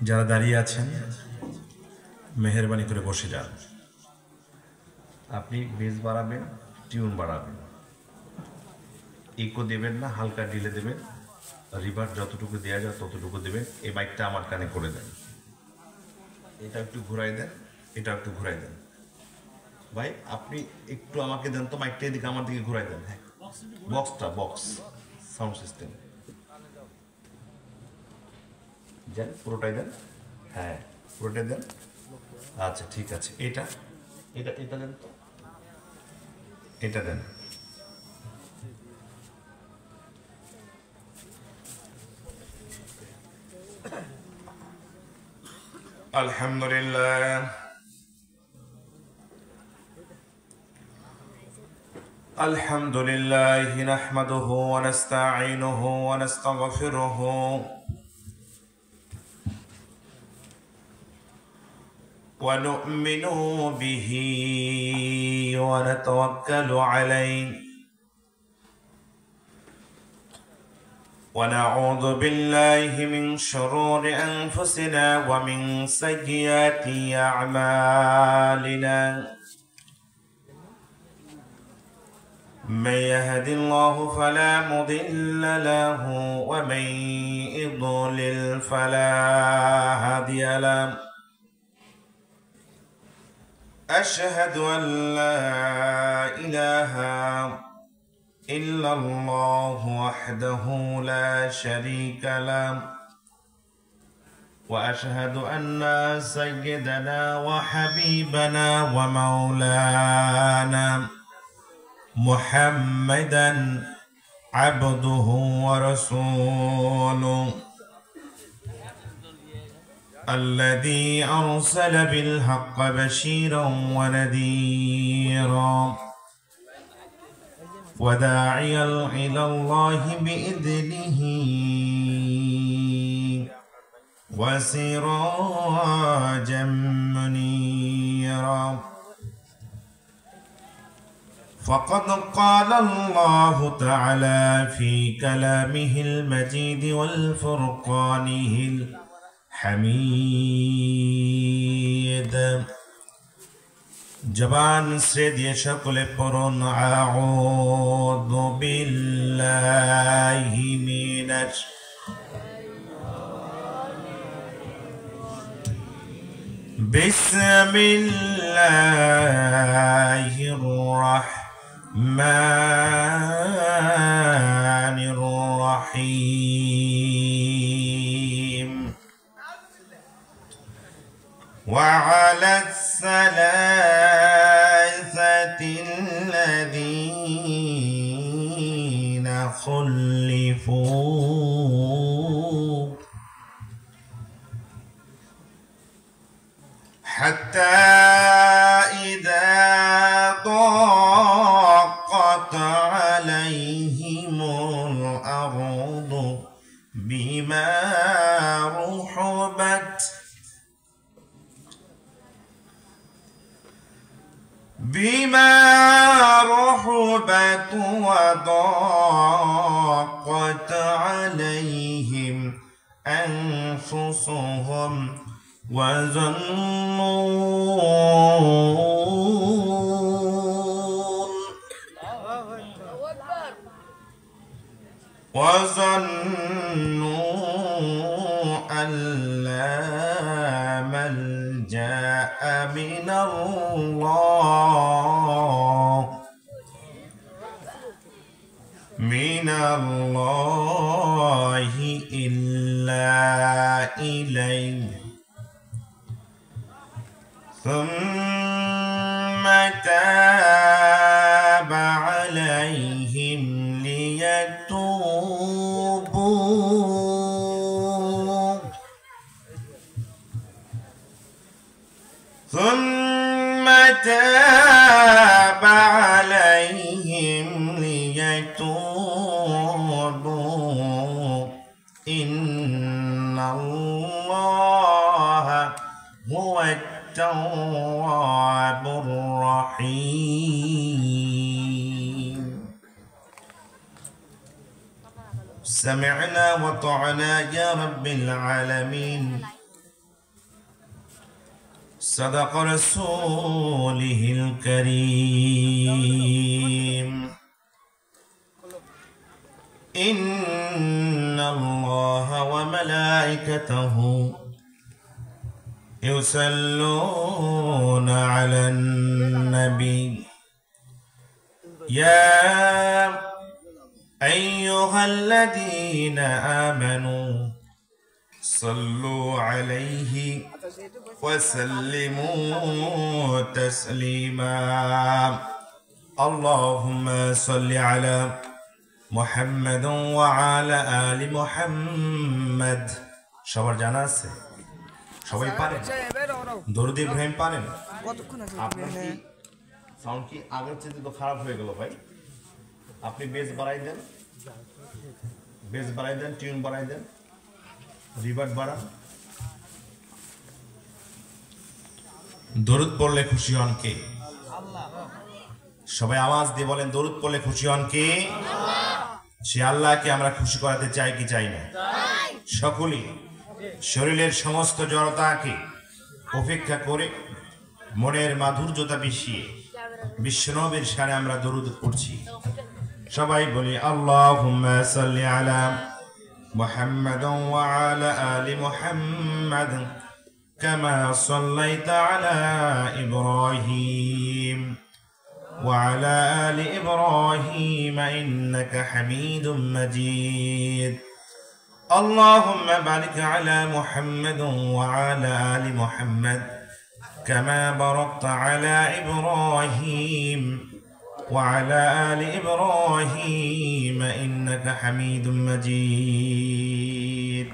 যারা দাঁড়িয়ে আছেন মেহেরবানি করে বসে যান। আপনি বেস বাড়াবেন, টিউন বাড়াবেন, ইকো দেবেন না, হালকা ডিলে দেবেন, রিভার্ব যতটুকু দেওয়া যায় ততটুকু দেবেন। এই মাইকটা আমার কানে করে দেন, এটা একটু ঘুরাই দেন, এটা একটু ঘুরাই দেন। ভাই আপনি একটু আমাকে দেন তো মাইকটা, এদিকে আমার দিকে ঘুরাই দেন। হ্যাঁ, বক্স সাউন্ড সিস্টেম দেন, পুরোটাই দেন। হ্যাঁ, পুরোটাই দেন। আচ্ছা ঠিক আছে, এটা এটা এটা দেন তো, এটা দেন। আলহামদুলিল্লাহ আলহামদুলিল্লাহ নাহমাদুহু ওয়া নাস্তাঈনুহু ওয়া নাস্তাগফিরুহু ওয়া নু'মিনু বিহি ওয়া নাতাওয়াক্কালু আলাইহি ونعوذ بالله من شرور أنفسنا ومن سيئات أعمالنا من يهد الله فلا مضل له ومن يضلل فلا هادي له أشهد أن لا إله إلا الله وحده لا شريك له وأشهد أن سيدنا وحبيبنا ومولانا محمدا عبده ورسوله الذي أرسل بالحق بشيرا ونذيرا وداعيا إلى الله بإذنه وسراجا منيرا فقد قال الله تعالى في كلامه المجيد والفرقانه الحميد জবান সে দিয়ে সকলে পড়ুন আউযু বিল্লাহি মিনাশ বিসমিল্লাহির রাহমানির রাহিম ওয়া আলাস الثلاثة الذين خلفوا حتى إذا ضاقت عليهم الأرض بما رحبت وضاقت عليهم أنفسهم وظنوا أن لا ملجأ من الله إلا إليه ثم تاب عليهم ليتوبوا ثم تاب عليهم ليتوبوا إن الله هو التواب الرحيم سمعنا وطعنا يا رب العالمين صدق رسوله الكريم إن الله وملائكته يصلون على النبي يا أيها الذين آمنوا صلوا عليه وسلموا تسليما اللهم صل على محمد وعلى آل محمد সবার জানা আছে সবাই পারেন দরুদ ইব্রাহিম পারেন আপনার কি সাউন্ড কি আগের চেয়ে তো খারাপ হয়ে গেল ভাই আপনি বেস বাড়াই দেন টিউন বাড়াই দেন রিভার্ব বাড়ান দরুদ পড়লে খুশি হন কে সবাই আওয়াজ দিয়ে বলেন দরুদ পড়লে খুশি হন কে সে আল্লাহকে আমরা খুশি করাতে চাই কি চাই না সকলেই শরীরের সমস্ত জড়তাকে উপেক্ষা করে মনের মাধুর্যতা মিশিয়ে বিশ্বনবীর শানে আমরা দরুদ পড়ছি সবাই বলি আল্লাহুম্মা সাল্লি আলা মুহাম্মাদ ওয়া আলা আলি মুহাম্মাদ কামা সাল্লাইতা আলা ইব্রাহিম ওয়া আলা আলি ইব্রাহিম ইন্নাকা হামিদুম মাজিদ اللهم بارك على محمد وعلى آل محمد كما باركت على إبراهيم وعلى آل إبراهيم إنك حميد مجيد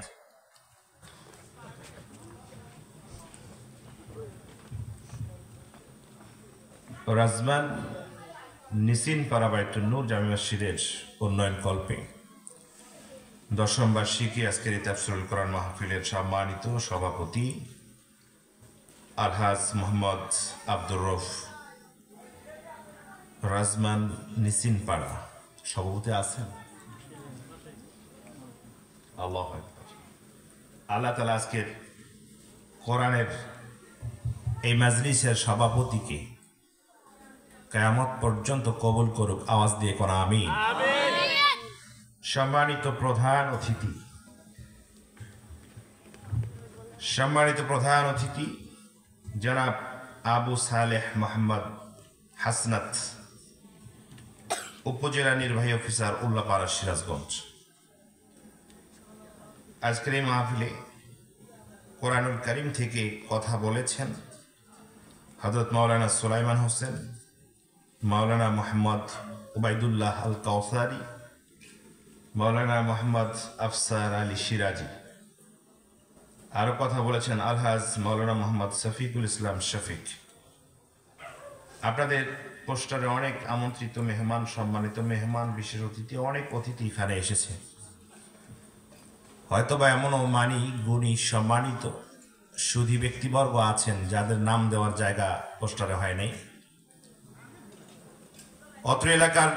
রাজমান নিসিন পাড়া বাইতুন নূর জামে মসজিদের উন্নয়ন কল্পে দশম বার্ষিকী আজকের এই তাফসীরুল কোরআন মাহফিলের সম্মানিত সভাপতি আলহাজ মোহাম্মদ আব্দুর রউফ রাজমান নিসিন পাড়া সভাপতি আছেন আল্লাহু আকবার আল্লাহ তাআলা আজকের কোরআনের এই মাজলিসের সভাপতিকে কিয়ামত পর্যন্ত কবুল করুক আওয়াজ দিয়ে কোন আমিন সম্মানিত প্রধান অতিথি জনাব আবু সালেহ মোহাম্মদ হাসনাত উপজেলা নির্বাহী অফিসার উল্লাপাড়া সিরাজগঞ্জ আজকের এই মাহফিলে কোরআনুল কারীম থেকে কথা বলেছেন হযরত মাওলানা সুলাইমান হোসেন মাওলানা মোহাম্মদ উবাইদুল্লাহ আল কাউসারি মাওলানা মোহাম্মদ আফসার আলী সিরাজি আরো কথা বলেছেন আলহাজ মাওলানা মোহাম্মদ শফিকুল ইসলাম শফিক আপনাদের পোস্টারে অনেক আমন্ত্রিত মেহমান সম্মানিত মেহমান বিশেষ অতিথি অনেক অতিথি এখানে এসেছে হয়তোবা এমনও মানি গুণী সম্মানিত সুধী ব্যক্তিবর্গ আছেন যাদের নাম দেওয়ার জায়গা পোস্টারে হয় নাই অত্র এলাকার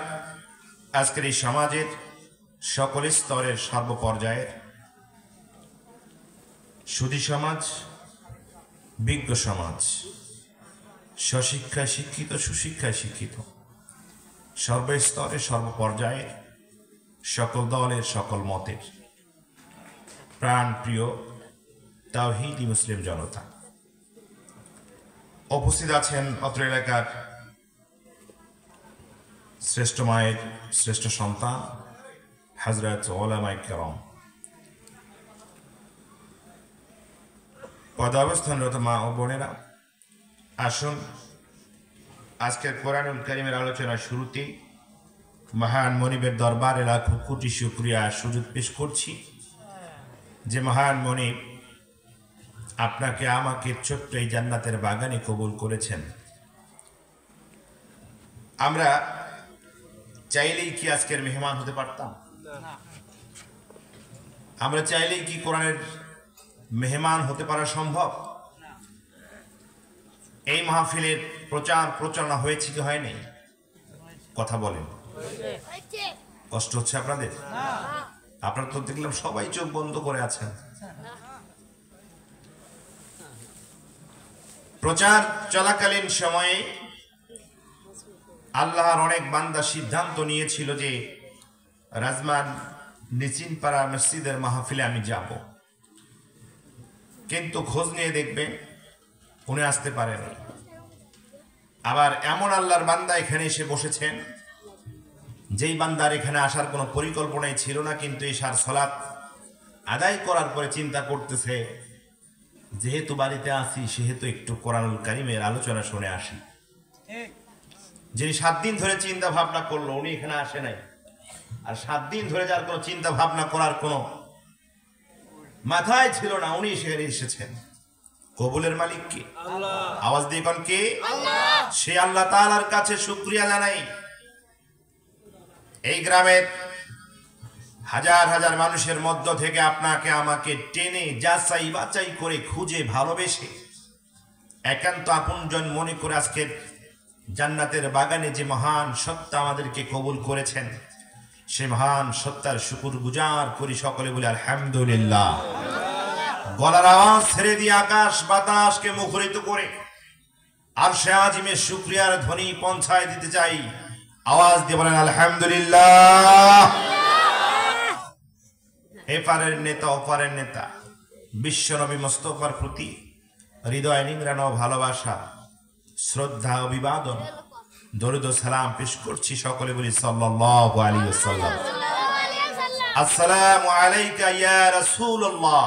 আজকের এই সমাজের সকল স্তরের সর্বপর্যায়ের সুধী সমাজ বিজ্ঞ সমাজ স্বশিক্ষায় শিক্ষিত সুশিক্ষায় শিক্ষিত সর্বস্তরে সর্বপর্যায়ের সকল দলের সকল মতের প্রাণ প্রিয় তাওহীদি মুসলিম জনতা উপস্থিত আছেন অত্র এলাকার শ্রেষ্ঠ মায়ের শ্রেষ্ঠ সন্তান হযরত উলামায়ে কেরাম পদাবস্থানরত মা ও বোনেরা আসুন আজকের কোরআনুল কারীমের আলোচনার শুরুতে মহান মনিবের দরবারে লাখো কোটি শুকরিয়া সুযোগ পেশ করছি যে মহান মনিব আপনাকে আমাকে ছোট্ট এই জান্নাতের বাগানে কবুল করেছেন আমরা চাইলেই কি আজকের মেহমান হতে পারতাম আমরা চাইলেই কি কোরআনের মেহমান হতে পারা সম্ভব এই মাহফিলের প্রচার প্রচারণা হয়েছে কি হয়নি কথা বলেন কষ্ট হচ্ছে আপনাদের আপনারা তো দেখলাম সবাই চোখ বন্ধ করে আছেন প্রচার চলাকালীন সময়ে আল্লাহর অনেক বান্দা সিদ্ধান্ত নিয়েছিল যে রাজমান নিচিনপাড়া মসজিদের মাহফিলে আমি যাব, কিন্তু খোঁজ নিয়ে দেখবেন উনি আসতে পারেনি। আবার এমন আল্লাহর বান্দা এখানে এসে বসেছেন যেই বান্দার এখানে আসার কোনো পরিকল্পনাই ছিল না, কিন্তু এশার সালাত আদায় করার পরে চিন্তা করতেছে যেহেতু বাড়িতে আসি সেহেতু একটু কোরআনুল কারীমের আলোচনা শুনে আসি। যিনি 7 দিন ধরে চিন্তা ভাবনা করলো উনি এখানে আসে নাই, আর 7 দিন ধরে যার কোনো চিন্তা ভাবনা করার কোনো মাথায় ছিল না উনি সেখানে এসেছেন। কবুলের মালিক কে? আওয়াজ দিয়ে কোন কে? সে আল্লাহ তাআলার কাছে শুকরিয়া জানাই। এই গ্রামের হাজার হাজার মানুষের মধ্য থেকে আপনাকে আমাকে টেনে যাচাই বাছাই করে খুঁজে ভালোবেসে একান্ত আপনজন মনে করে আজকের জান্নাতের বাগানে যে মহান সত্তা আমাদেরকে কবুল করেছেন সে মহান সত্তার শুকরগুজার করি। সকলে বলে আলহামদুলিল্লাহ। গলার আওয়াজ ছেড়ে দিয়ে আকাশ বাতাসকে মুখরিত করে আরশে আজিমের শুকরিয়ার ধ্বনি পৌঁছায় দিতে চাই। আওয়াজ দিয়ে বলেন আলহামদুলিল্লাহ। এপারের নেতা ওপারের নেতা বিশ্বনবী মুস্তাফার প্রতি হৃদয় নিংড়ানো ভালোবাসা, শ্রদ্ধা, অভিবাদন, দরুদ ও সালাম পেশ করছি। সকলে বলি সাল্লাল্লাহু আলাইহি ওয়াসাল্লাম। আসসালামু আলাইকা ইয়া রাসূলুল্লাহ।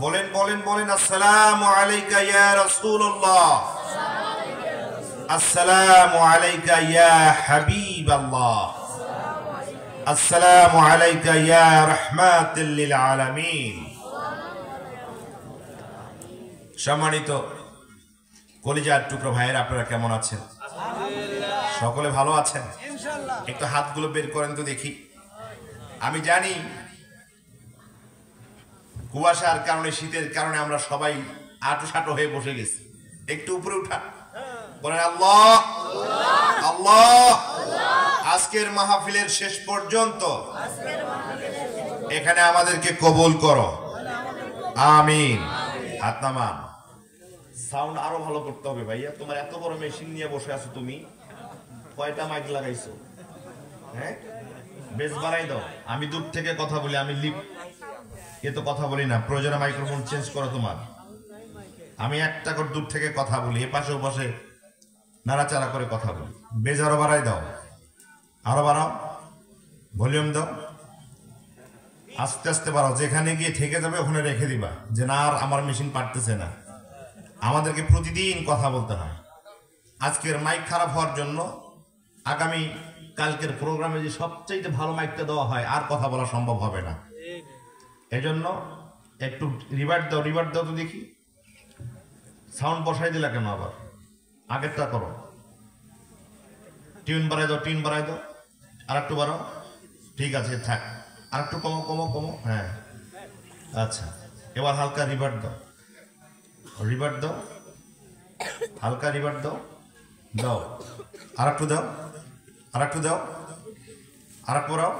বলেন বলেন বলেন আসসালামু আলাইকা ইয়া রাসূলুল্লাহ। আসসালামু আলাইকা ইয়া হাবিবাল্লাহ। আসসালামু আলাইকা ইয়া রাহমাতুল লিল আলামিন। সম্মানিত কলিজার টুকরো ভাইয়েরা, আপনারা কেমন আছেন? সকলে ভালো আছেন? একটু হাতগুলো বের করেন তো দেখি। আমি জানি কুয়াশার কারণে, শীতের কারণে আমরা সবাই আটো সাটো হয়ে বসে গেছি। একটু উপরে উঠা, বলেন আল্লাহ আল্লাহ। আজকের মাহফিলের শেষ পর্যন্ত এখানে আমাদেরকে কবুল করো, আমিন। হাত নামান। সাউন্ড আরো ভালো করতে হবে ভাইয়া। তোমার এত বড় মেশিন নিয়ে বসে আছো, তুমি কয়টা মাইক লাগাইছো? হ্যাঁ, বেশ বাড়াই দাও। আমি দূর থেকে কথা বলি, আমি লিপ এ তো কথা বলি না। প্রয়োজনে মাইক্রোফোন চেঞ্জ করো তোমার। আমি একটা করে দূর থেকে কথা বলি, এ পাশে ও পাশে নাড়াচাড়া করে কথা বলি। বেজ আরো বাড়াই দাও, আরো বাড়াও, ভলিউম দাও, আস্তে আস্তে বাড়াও। যেখানে গিয়ে ঠেকে যাবে ওখানে রেখে দিবা, যে না আর আমার মেশিন পারতেছে না। আমাদেরকে প্রতিদিন কথা বলতে হয়। আজকের মাইক খারাপ হওয়ার জন্য আগামী কালকের প্রোগ্রামে যে সবচেয়ে ভালো মাইকটা দেওয়া হয় আর কথা বলা সম্ভব হবে না। এজন্য একটু রিভার্ট দাও, রিভার্ট দাও তো দেখি। সাউন্ড বসাই দিলা কেন আবার? আগেরটা করো। টিউন বাড়াই দাও, টিউন বাড়াই দাও, আর একটু বাড়াও। ঠিক আছে, থাক। আর একটু কমো কমো কমো। হ্যাঁ, আচ্ছা। এবার হালকা রিভার্ট দাও, রিভার্ট দাও, হালকা রিভার্ট দাও, দাও। আর একটু দাও, আর একটু দাও, আর একটু বাড়াও।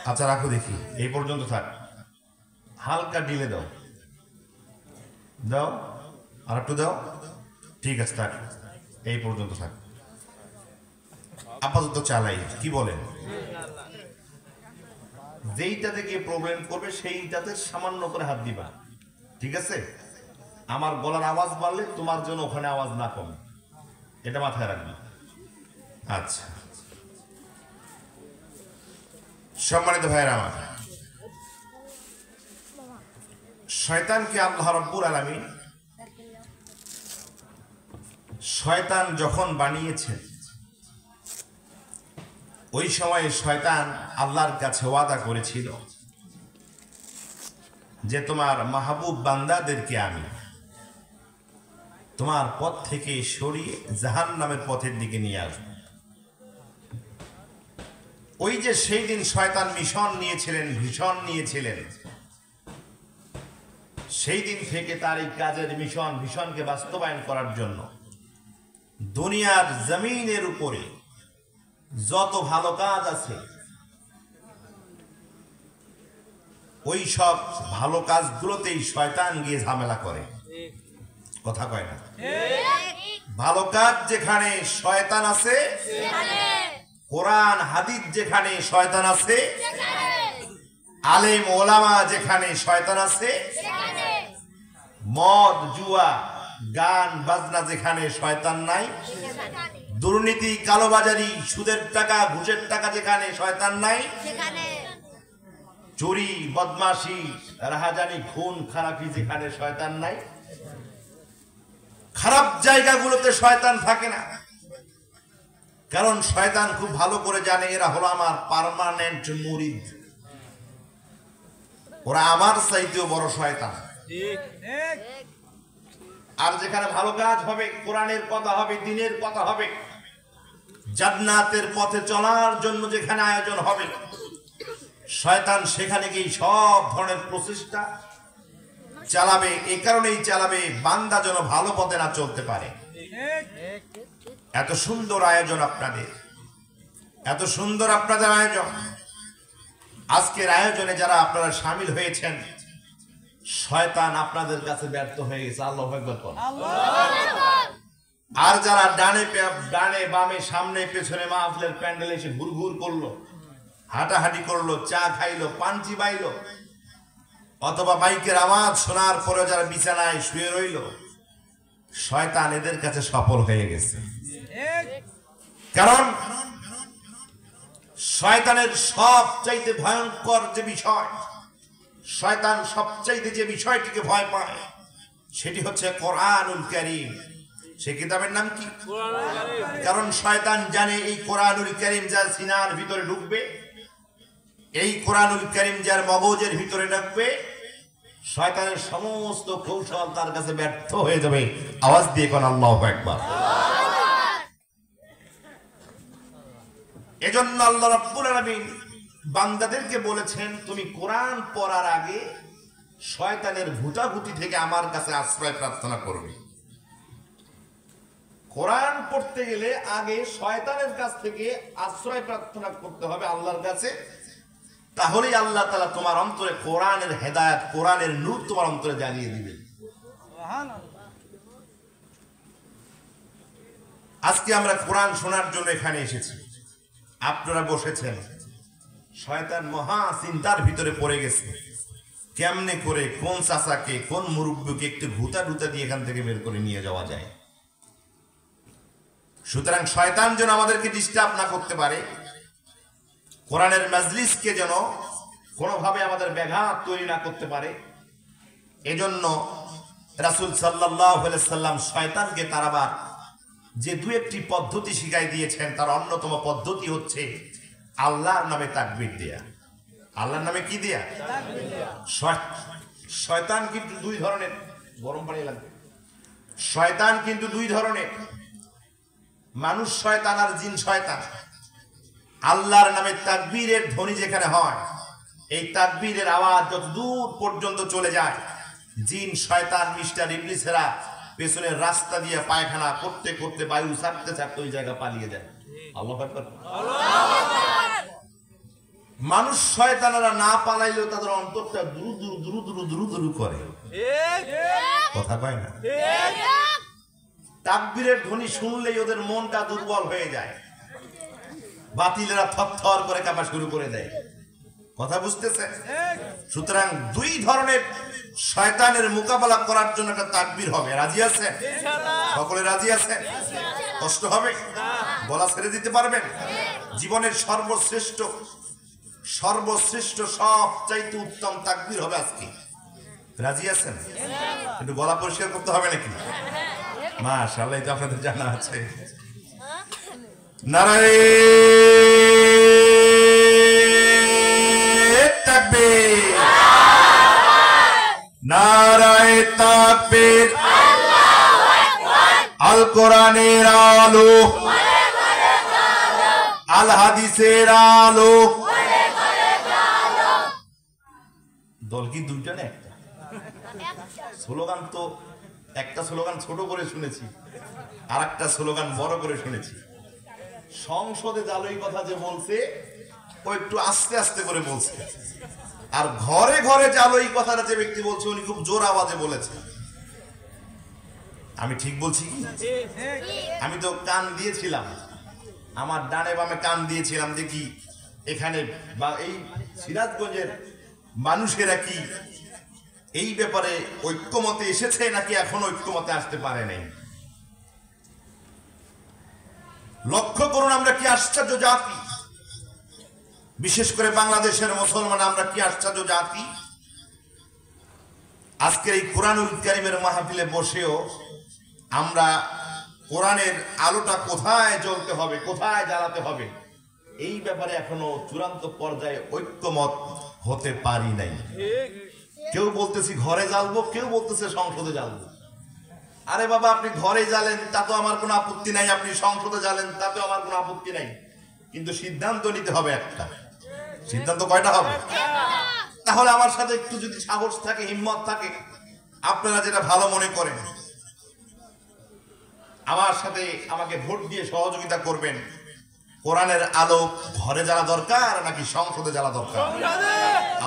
আচ্ছা, রাখো দেখি। এই পর্যন্ত থাক। হালকা ডিলে দাও, দাও, আর একটু দাও। ঠিক আছে, থাক। এই পর্যন্ত থাক। আপাতত চালাই, কি বলেন? যেইটাতে গিয়ে প্রবলেম করবে সেইটাতে সামান্য করে হাত দিবা, ঠিক আছে? আমার গলার আওয়াজ বাড়লে তোমার জন্য ওখানে আওয়াজ না কমে, এটা মাথায় রাখবে। আচ্ছা, সম্মানিত ভাইয়েরা আমার, শয়তানকে আল্লাহ রাব্বুল আলামিন শয়তান যখন বানিয়েছেন ওই সময় শয়তান আল্লাহর কাছে ওয়াদা করেছিল যে তোমার মাহবুব বান্দাদেরকে আমি তোমার পথ থেকে সরিয়ে জাহান্নামের পথের দিকে নিয়ে আসব। ওই যে সেই দিন শয়তান মিশন নিয়েছিলেন, ভীষণ নিয়েছিলেন, সেই দিন থেকে তার এই কাজের ভীষণকে বাস্তবায়ন করার জন্য দুনিয়ার জমিনের উপরে যত ভালো কাজ আছে ওই সব ভালো কাজগুলোতেই শয়তান গিয়ে ঝামেলা করে। কথা কয় না। ভালো কাজ যেখানে শয়তান আছে, কোরআন হাদিস যেখানে শয়তান আছে, আলেম ওলামা যেখানে শয়তান আছে, মদ জুয়া গান বাজনা যেখানে শয়তান নাই, দুর্নীতি কালোবাজারি সুদের টাকা ঘুষের টাকা যেখানে শয়তান নাই, চুরি বদমাশি রাহাজানি খুন খারাপি যেখানে শয়তান নাই, খারাপ জায়গাগুলোতে শয়তান থাকে না। কারণ শয়তান খুব ভালো করে জানে এরা হলো আমার পার্মানেন্ট মুরিদ, ওরা আমার চাইতেও বড় শয়তান। আর যেখানে ভালো কাজ হবে, কোরআনের কথা হবে, দ্বীনের কথা হবে, জান্নাতের পথে চলার জন্য যেখানে আয়োজন হবে, শয়তান সেখানে গিয়ে সব ধরনের প্রচেষ্টা চালাবে। এই কারণেই চালাবে বান্দা যেন ভালো পথে না চলতে পারে। এত সুন্দর আয়োজন আপনাদের, এত সুন্দর আপনাদের আয়োজন। আজকের আয়োজনে যারা আপনারা সামিল হয়েছেন, শয়তান আপনাদের কাছে ব্যর্থ হয়ে গেছে। আল্লাহু আকবার বলেন। আর যারা ডানে বামে সামনে পেছনে মাহফিলের প্যান্ডেলে এসে ঘুরঘুর করলো, হাঁটাহাঁটি করলো, চা খাইলো, পান চিবাইলো, অথবা মাইকের আওয়াজ শোনার পরে যারা বিছানায় শুয়ে রইল, শয়তান এদের কাছে সফল হয়ে গেছে। কারণ শয়তানের সবচাইতে ভয়ঙ্কর যে বিষয়, শয়তান সবচাইতে যে বিষয়টিকে ভয় পায়, সেটি হচ্ছে কোরআনুল কারীম। সে কিতাবের নাম কি? কারণ শয়তান জানে এই কোরআনুল কারীম যার সিনার ভিতরে ঢুকবে, এই কোরআনুল কারীম যার মগজের ভিতরে ঢুকবে, শয়তানের সমস্ত কৌশল তার কাছে ব্যর্থ হয়ে যাবে। আওয়াজ দিয়ে কোন আল্লাহু আকবার। এজন্য আল্লাহ রাব্বুল আলামিন বান্দাদেরকে বলেছেন, তুমি কোরআন পড়ার আগে শয়তানের ভুতাভুতি থেকে আমার কাছে আশ্রয় প্রার্থনা করবে। কোরআন পড়তে গেলে আগে শয়তানের কাছ থেকে আশ্রয় প্রার্থনা করতে হবে আল্লাহর কাছে। তাহলেই আল্লাহ তাআলা তোমার অন্তরে কোরআনের হেদায়েত, কোরআনের নূর তোমার অন্তরে জ্বালিয়ে দিবেন। আজকে আমরা কোরআন শোনার জন্য এখানে এসেছি, আপনারা বসেছেন। শয়তান মহা চিন্তার ভিতরে পড়ে গেছে, কেমনে করে কোন চাচাকে কোন মুরব্বীকে একটু ভূতা ঢুতা দিয়ে এখান থেকে বের করে নিয়ে যাওয়া যায়। সুতরাং শয়তান যেন আমাদেরকে ডিস্টার্ব না করতে পারে, কোরআনের মাজলিসকে যেন কোনোভাবে আমাদের ব্যাঘাত তৈরি না করতে পারে, এজন্য রাসূল সাল্লাল্লাহু আলাইহি সাল্লাম শয়তানকে তাড়াবার যে দু একটি পদ্ধতি শিখাই দিয়েছেন, তার অন্যতম পদ্ধতি হচ্ছে আল্লাহর নামে তাকবীর দেয়া। আল্লাহর নামে কি দেয়া? শয়তান কিন্তু দুই ধরনের, গরম পানি লাগবে। শয়তান কিন্তু দুই ধরনের, মানুষ শয়তান আর জিন শয়তান। আল্লাহর নামে তাকবীরের ধ্বনি যেখানে হয়, এই তাকবীরের আওয়াজ যত দূর পর্যন্ত চলে যায়, জিন শয়তান মিস্টার ইবলিসেরা পেছনের রাস্তা দিয়ে পায়খানা করতে করতে বায়ু ছাড়তে ছাড়তে ওই জায়গা পালিয়ে যায়। আল্লাহু আকবার। মানুষ শয়তানেরা না পালাইলেও তাদের অন্তরটা দুরু দুরু দুরু দুরু দুরু দুরু করে। কথা কয় না? তাকবীরের ধ্বনি শুনলেই ওদের মনটা দুর্বল হয়ে যায়, বাতিলেরা থরথর করে কাঁপা শুরু করে দেয়। কথা বুঝতেছে? সুতরাং দুই ধরনের শয়তানের মোকাবেলা করার জন্য একটা তাকবীর হবে। রাজি আছেন? সকলে রাজি আছেন? কষ্ট হবে? বলা ছেড়ে দিতে পারবেন? জীবনের সর্বশ্রেষ্ঠ সর্বশ্রেষ্ঠ সবচাইতে উত্তম তাকবীর হবে আজকে। রাজি আছেন? একটু গলা পরিষ্কার করতে হবে নাকি? মাশাআল্লাহ, এটা আপনাদের জানা আছে। নারায়ে তাকবীর, নারায়ে তাকবীর, আল্লাহু আকবার। আল কোরআনের আলো, আল হাদিসের আলো। দল কি দুইটা না একটা? স্লোগান তো একটা স্লোগান ছোট করে শুনেছি, আর একটা স্লোগান বড় করে শুনেছি। সংসদে জালই কথা যে বলছে ও একটু আস্তে আস্তে করে বলছে, আর ঘরে ঘরে জালই কথাটা যে ব্যক্তি বলছে উনি খুব জোর আওয়াজে বলেছে। আমি ঠিক বলছি কি? আমি তো কান দিয়েছিলাম, আমার ডানে বামে কান দিয়েছিলাম, দেখি এখানে বা এই সিরাজগঞ্জের মানুষেরা কি এই ব্যাপারে ঐক্যমতে এসেছে নাকি এখনো ঐক্যমতে আসতে পারে নাই। লক্ষ্য করুন, আমরা কি আশ্চর্য জাতি, বিশেষ করে বাংলাদেশের মুসলমান, আমরা কি আশ্চর্য জাতি। আজকের এই কোরআনুল কারীমের মাহফিলে বসেও আমরা কোরআনের আলোটা কোথায় জ্বলতে হবে, কোথায় জ্বালাতে হবে, এই ব্যাপারে এখনো চূড়ান্ত পর্যায়ে ঐক্যমত হতে পারি নাই। কেউ বলতেছি ঘরে জ্বালবো, কেউ বলতেছে সংসদে জ্বালবো। আরে বাবা, আপনি ঘরে জ্বালেন তাতে আমার কোনো আপত্তি নাই, আপনি সংসদে জ্বালেন তাতে আমার কোনো আপত্তি নাই, কিন্তু সিদ্ধান্ত নিতে হবে একটা। সিদ্ধান্ত কয়টা হবে? তাহলে আমার সাথে একটু যদি সাহস থাকে, হিম্মত থাকে, আপনারা যেটা ভালো মনে করেন আমার সাথে আমাকে ভোট দিয়ে সহযোগিতা করবেন। কোরআনের আলো ঘরে জ্বালা দরকার নাকি সংসদে জ্বালা দরকার?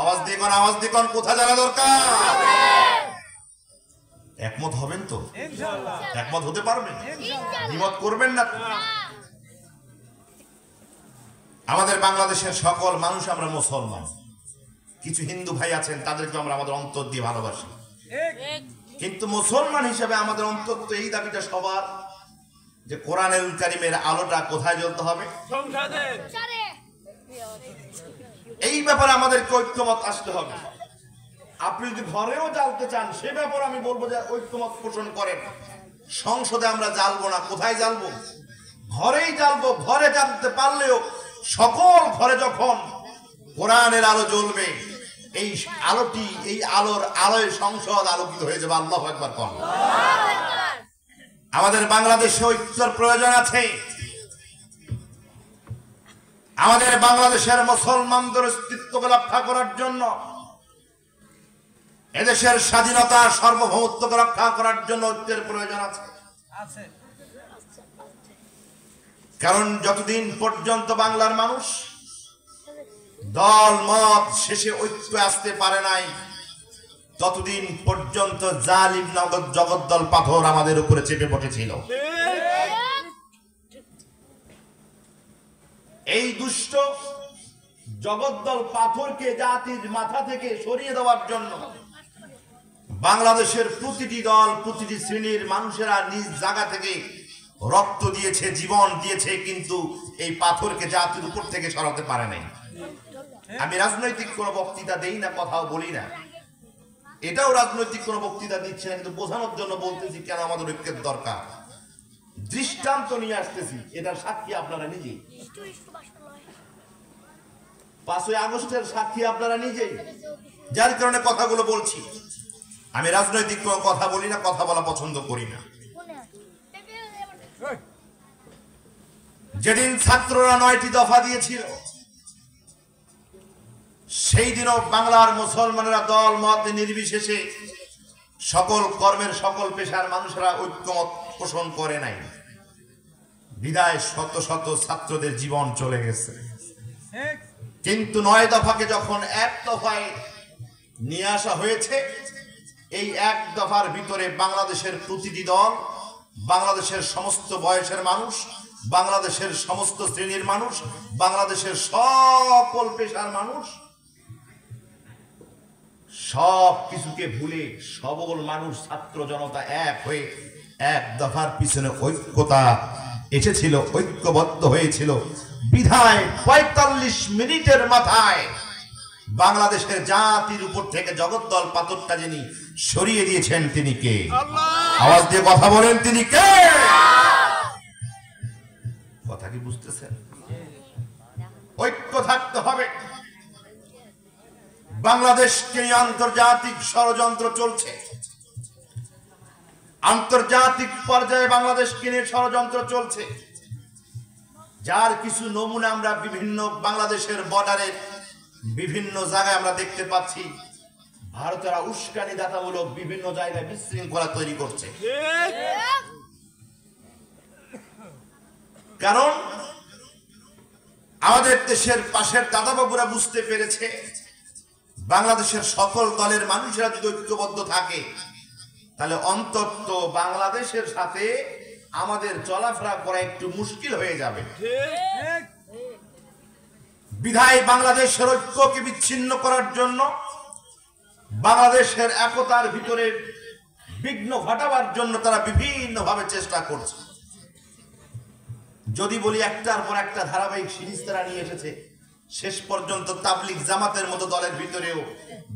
আওয়াজ দিয়ে কোন, আওয়াজ দিয়ে কোন, কোথায় জ্বালা দরকার? একমত হবেন তো? একমত হতে পারবেন? দ্বিমত করবেন না? আমাদের বাংলাদেশের সকল মানুষ আমরা মুসলমান, কিছু হিন্দু ভাই আছেন তাদেরকে আমরা আমাদের অন্তর দিয়ে ভালোবাসি, কিন্তু মুসলমান হিসেবে আমাদের অন্তর তো এই দাবিটা সবার যে কোরআনুল কারীমের আলোটা কোথায় জ্বলতে হবে? এই ব্যাপারে আমাদেরকে ঐক্যমত আসতে হবে। আপনি যদি ঘরেও জ্বালতে চান সে ব্যাপারে আমি বলবো যে ঐক্যমত পোষণ করেন। সংসদে আমরা জ্বালবো না, কোথায় জ্বালবো? ঘরেই জ্বালবো। ঘরে জ্বালতে পারলেও সকল ঘরে যখন কোরআনের আলো জ্বলবে, এই আলোটি, এই আলোর আলোয় সংসদ আলোকিত হয়ে যাবে। আল্লাহু আকবার কোন। আমাদের বাংলাদেশে ঐক্যের প্রয়োজন আছে। আমাদের বাংলাদেশের মুসলমানদের অস্তিত্বকে রক্ষা করার জন্য, এদেশের স্বাধীনতা সার্বভৌমত্বকে রক্ষা করার জন্য ঐক্যের প্রয়োজন আছে। কারণ যতদিন পর্যন্ত বাংলার মানুষ দল মত শেষে ঐক্য আসতে পারে নাই, ততদিন পর্যন্ত জালিম নগদ জগদ্দল পাথর আমাদের উপরে চেপে বসেছিল। এই দুষ্ট জগদ্দল পাথরকে জাতির মাথা থেকে সরিয়ে দেওয়ার জন্য বাংলাদেশের প্রতিটি দল, প্রতিটি শ্রেণীর মানুষেরা নিজ জায়গা থেকে রক্ত দিয়েছে, জীবন দিয়েছে, কিন্তু এই পাথরকে জাতির উপর থেকে সরাতে পারে নাই। আমি রাজনৈতিক কোন বক্তৃতা দেই না, কথাও বলি না, এটাও রাজনৈতিক কোন বক্তৃতা দিচ্ছে না, কিন্তু বোঝানোর জন্য বলতেছি কেন আমাদের ঐক্যের দরকার। দৃষ্টান্ত নিয়ে আসতেছি, এটার সাক্ষী আপনারা নিজেই। 5ই আগস্টের সাক্ষী আপনারা নিজেই, যার কারণে কথাগুলো বলছি। আমি রাজনৈতিক কোন কথা বলি না, কথা বলা পছন্দ করি না। যেদিন ছাত্ররা 9টি দফা দিয়েছিল, সেই দিনও বাংলার মুসলমানেরা দল মত নির্বিশেষে সকল কর্মের, সকল পেশার মানুষরা ঐক্যমত পোষণ করে নাই। বিদায় শত শত ছাত্রদের জীবন চলে গেছে। কিন্তু 9 দফাকে যখন 1 দফায় নিয়ে আসা হয়েছে, এই 1 দফার ভিতরে বাংলাদেশের প্রতিটি দল, বাংলাদেশের সমস্ত বয়সের মানুষ, বাংলাদেশের সমস্ত শ্রেণীর মানুষ, বাংলাদেশের সকল পেশার মানুষ, সব কিছুকে ভুলে সকল মানুষ, ছাত্র জনতা এক হয়ে 1 দফার পিছনে ঐক্যতা এসেছিল, ঐক্যবদ্ধ হয়েছিল। বিধায় 45 মিনিটের মাথায় বাংলাদেশের জাতির উপর থেকে জগদ্দল পাথরটা যিনি সরিয়ে দিয়েছেন তিনি কে? আওয়াজ দিয়ে কথা বলেন, তিনি কে? কথা কি বুঝতেছেন? ঐক্য থাকতে হবে। বাংলাদেশকে আন্তর্জাতিক ষড়যন্ত্র চলছে, আন্তর্জাতিক পর্যায়ে বাংলাদেশকে নিয়ে ষড়যন্ত্র চলছে, যার কিছু নমুনা আমরা বিভিন্ন বাংলাদেশের বর্ডারে বিভিন্ন জায়গায় আমরা দেখতে পাচ্ছি। ভারতেরা উস্কানি দাতামূলক বিভিন্ন জায়গায় বিশৃঙ্খলা তৈরি করছে। কারণ আমাদের দেশের পাশের দাদাবাবুরা বুঝতে পেরেছে, বাংলাদেশের সকল দলের মানুষেরা যদি ঐক্যবদ্ধ থাকে তাহলে অন্তত বাংলাদেশের সাথে আমাদের চলাফেরা করা একটু মুশকিল হয়ে যাবে। বিধায় বাংলাদেশের ঐক্যকে বিচ্ছিন্ন করার জন্য, বাংলাদেশের একতার ভিতরে বিঘ্ন ঘটাবার জন্য তারা বিভিন্ন ভাবে চেষ্টা করছে। যদি বলি একটার পর একটা ধারাবাহিক সিরিজ তারা নিয়ে এসেছে, শেষ পর্যন্ত তাবলিগ জামাতের মতো দলের ভিতরেও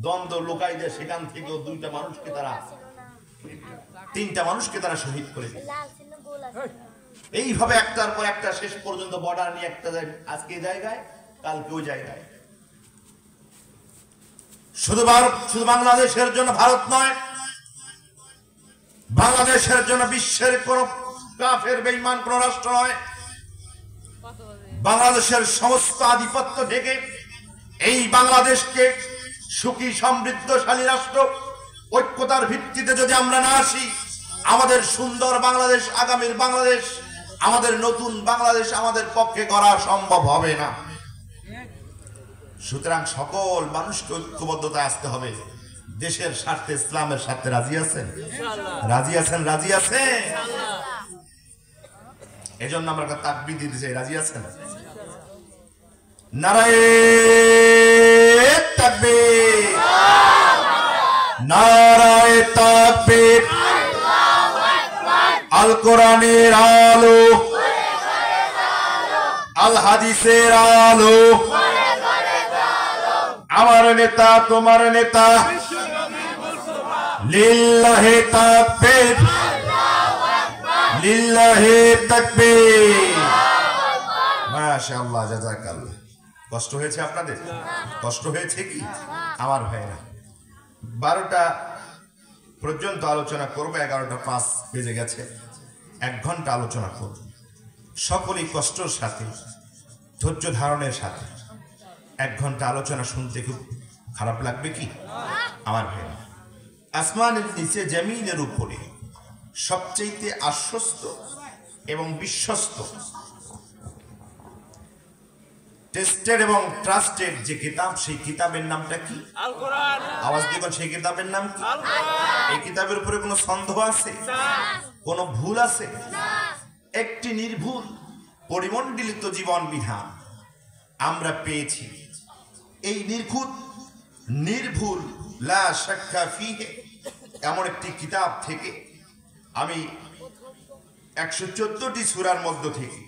দ্বন্দ্ব লুকাই দেয়, সেখান থেকেও তিনটা মানুষকে তারা শহীদ করে দেয়। এইভাবে একটার পর একটা শেষ পর্যন্ত বর্ডার নিয়ে একটা আজকে জায়গায়, কালকে ওই জায়গায়। শুধু বাংলাদেশের জন্য ভারত নয়, বাংলাদেশের জন্য বিশ্বের কোন কাফের বেঈমান কোন রাষ্ট্র নয়। বাংলাদেশের সমস্ত আধিপত্য থেকে এই বাংলাদেশকে সুখী সমৃদ্ধশালী রাষ্ট্র ঐক্যতার ভিত্তিতে যদি আমরা না আসি, আমাদের সুন্দর বাংলাদেশ, আগামীর বাংলাদেশ, আমাদের নতুন বাংলাদেশ আমাদের পক্ষে করা সম্ভব হবে না। সুতরাং সকল মানুষকে ঐক্যবদ্ধতায় আসতে হবে। দেশের স্বার্থে, ইসলামের স্বার্থে রাজি আছেন? রাজি আছেন? রাজি আছেন? এজন্য আমরা একটা তাকবীর দিতে চাই। রাজি আছেন? নারায়ে তাকবীর, নারায়ে তাকবীর। আল কোরআনের আলো, আল হাদিসের আলো, আমার নেতা তোমার নেতা, লিল্লাহে তাকবীর, লিল্লাহে তাকবীর। মাশাআল্লাহ, জাযাকাল্লাহ। কষ্ট হয়েছে আপনাদের? কষ্ট হয়েছে কি আমার ভাইরা? 12টা পর্যন্ত আলোচনা করবো, 11:05 বেজে গেছে। 1 ঘন্টা আলোচনা করব, সকলেই কষ্টের সাথে, ধৈর্য ধারণের সাথে। 1 ঘন্টা আলোচনা শুনতে খুব খারাপ লাগবে কি আমার ভাইরা? আসমানের নিচে, জমিনের উপরে সবচেয়ে আশ্বস্ত এবং বিশ্বস্ত, টেস্টেড এবং ট্রাস্টেড যে কিতাব, সেই কিতাবের নামটা কি? আল কোরআন। আওয়াজ দিবেন, সেই কিতাবের নাম কি? আল কোরআন। এই কিতাবের উপরে কোনো সন্দেহ আছে? না। কোনো ভুল আছে? না। একটি নির্ভুল পরিমণ্ডলিত জীবন বিধান আমরা পেয়েছি। এই নির্ভুল লা শাক্কা ফিহে এমন একটি কিতাব থেকে আমি 114টি সূরার মধ্য থেকে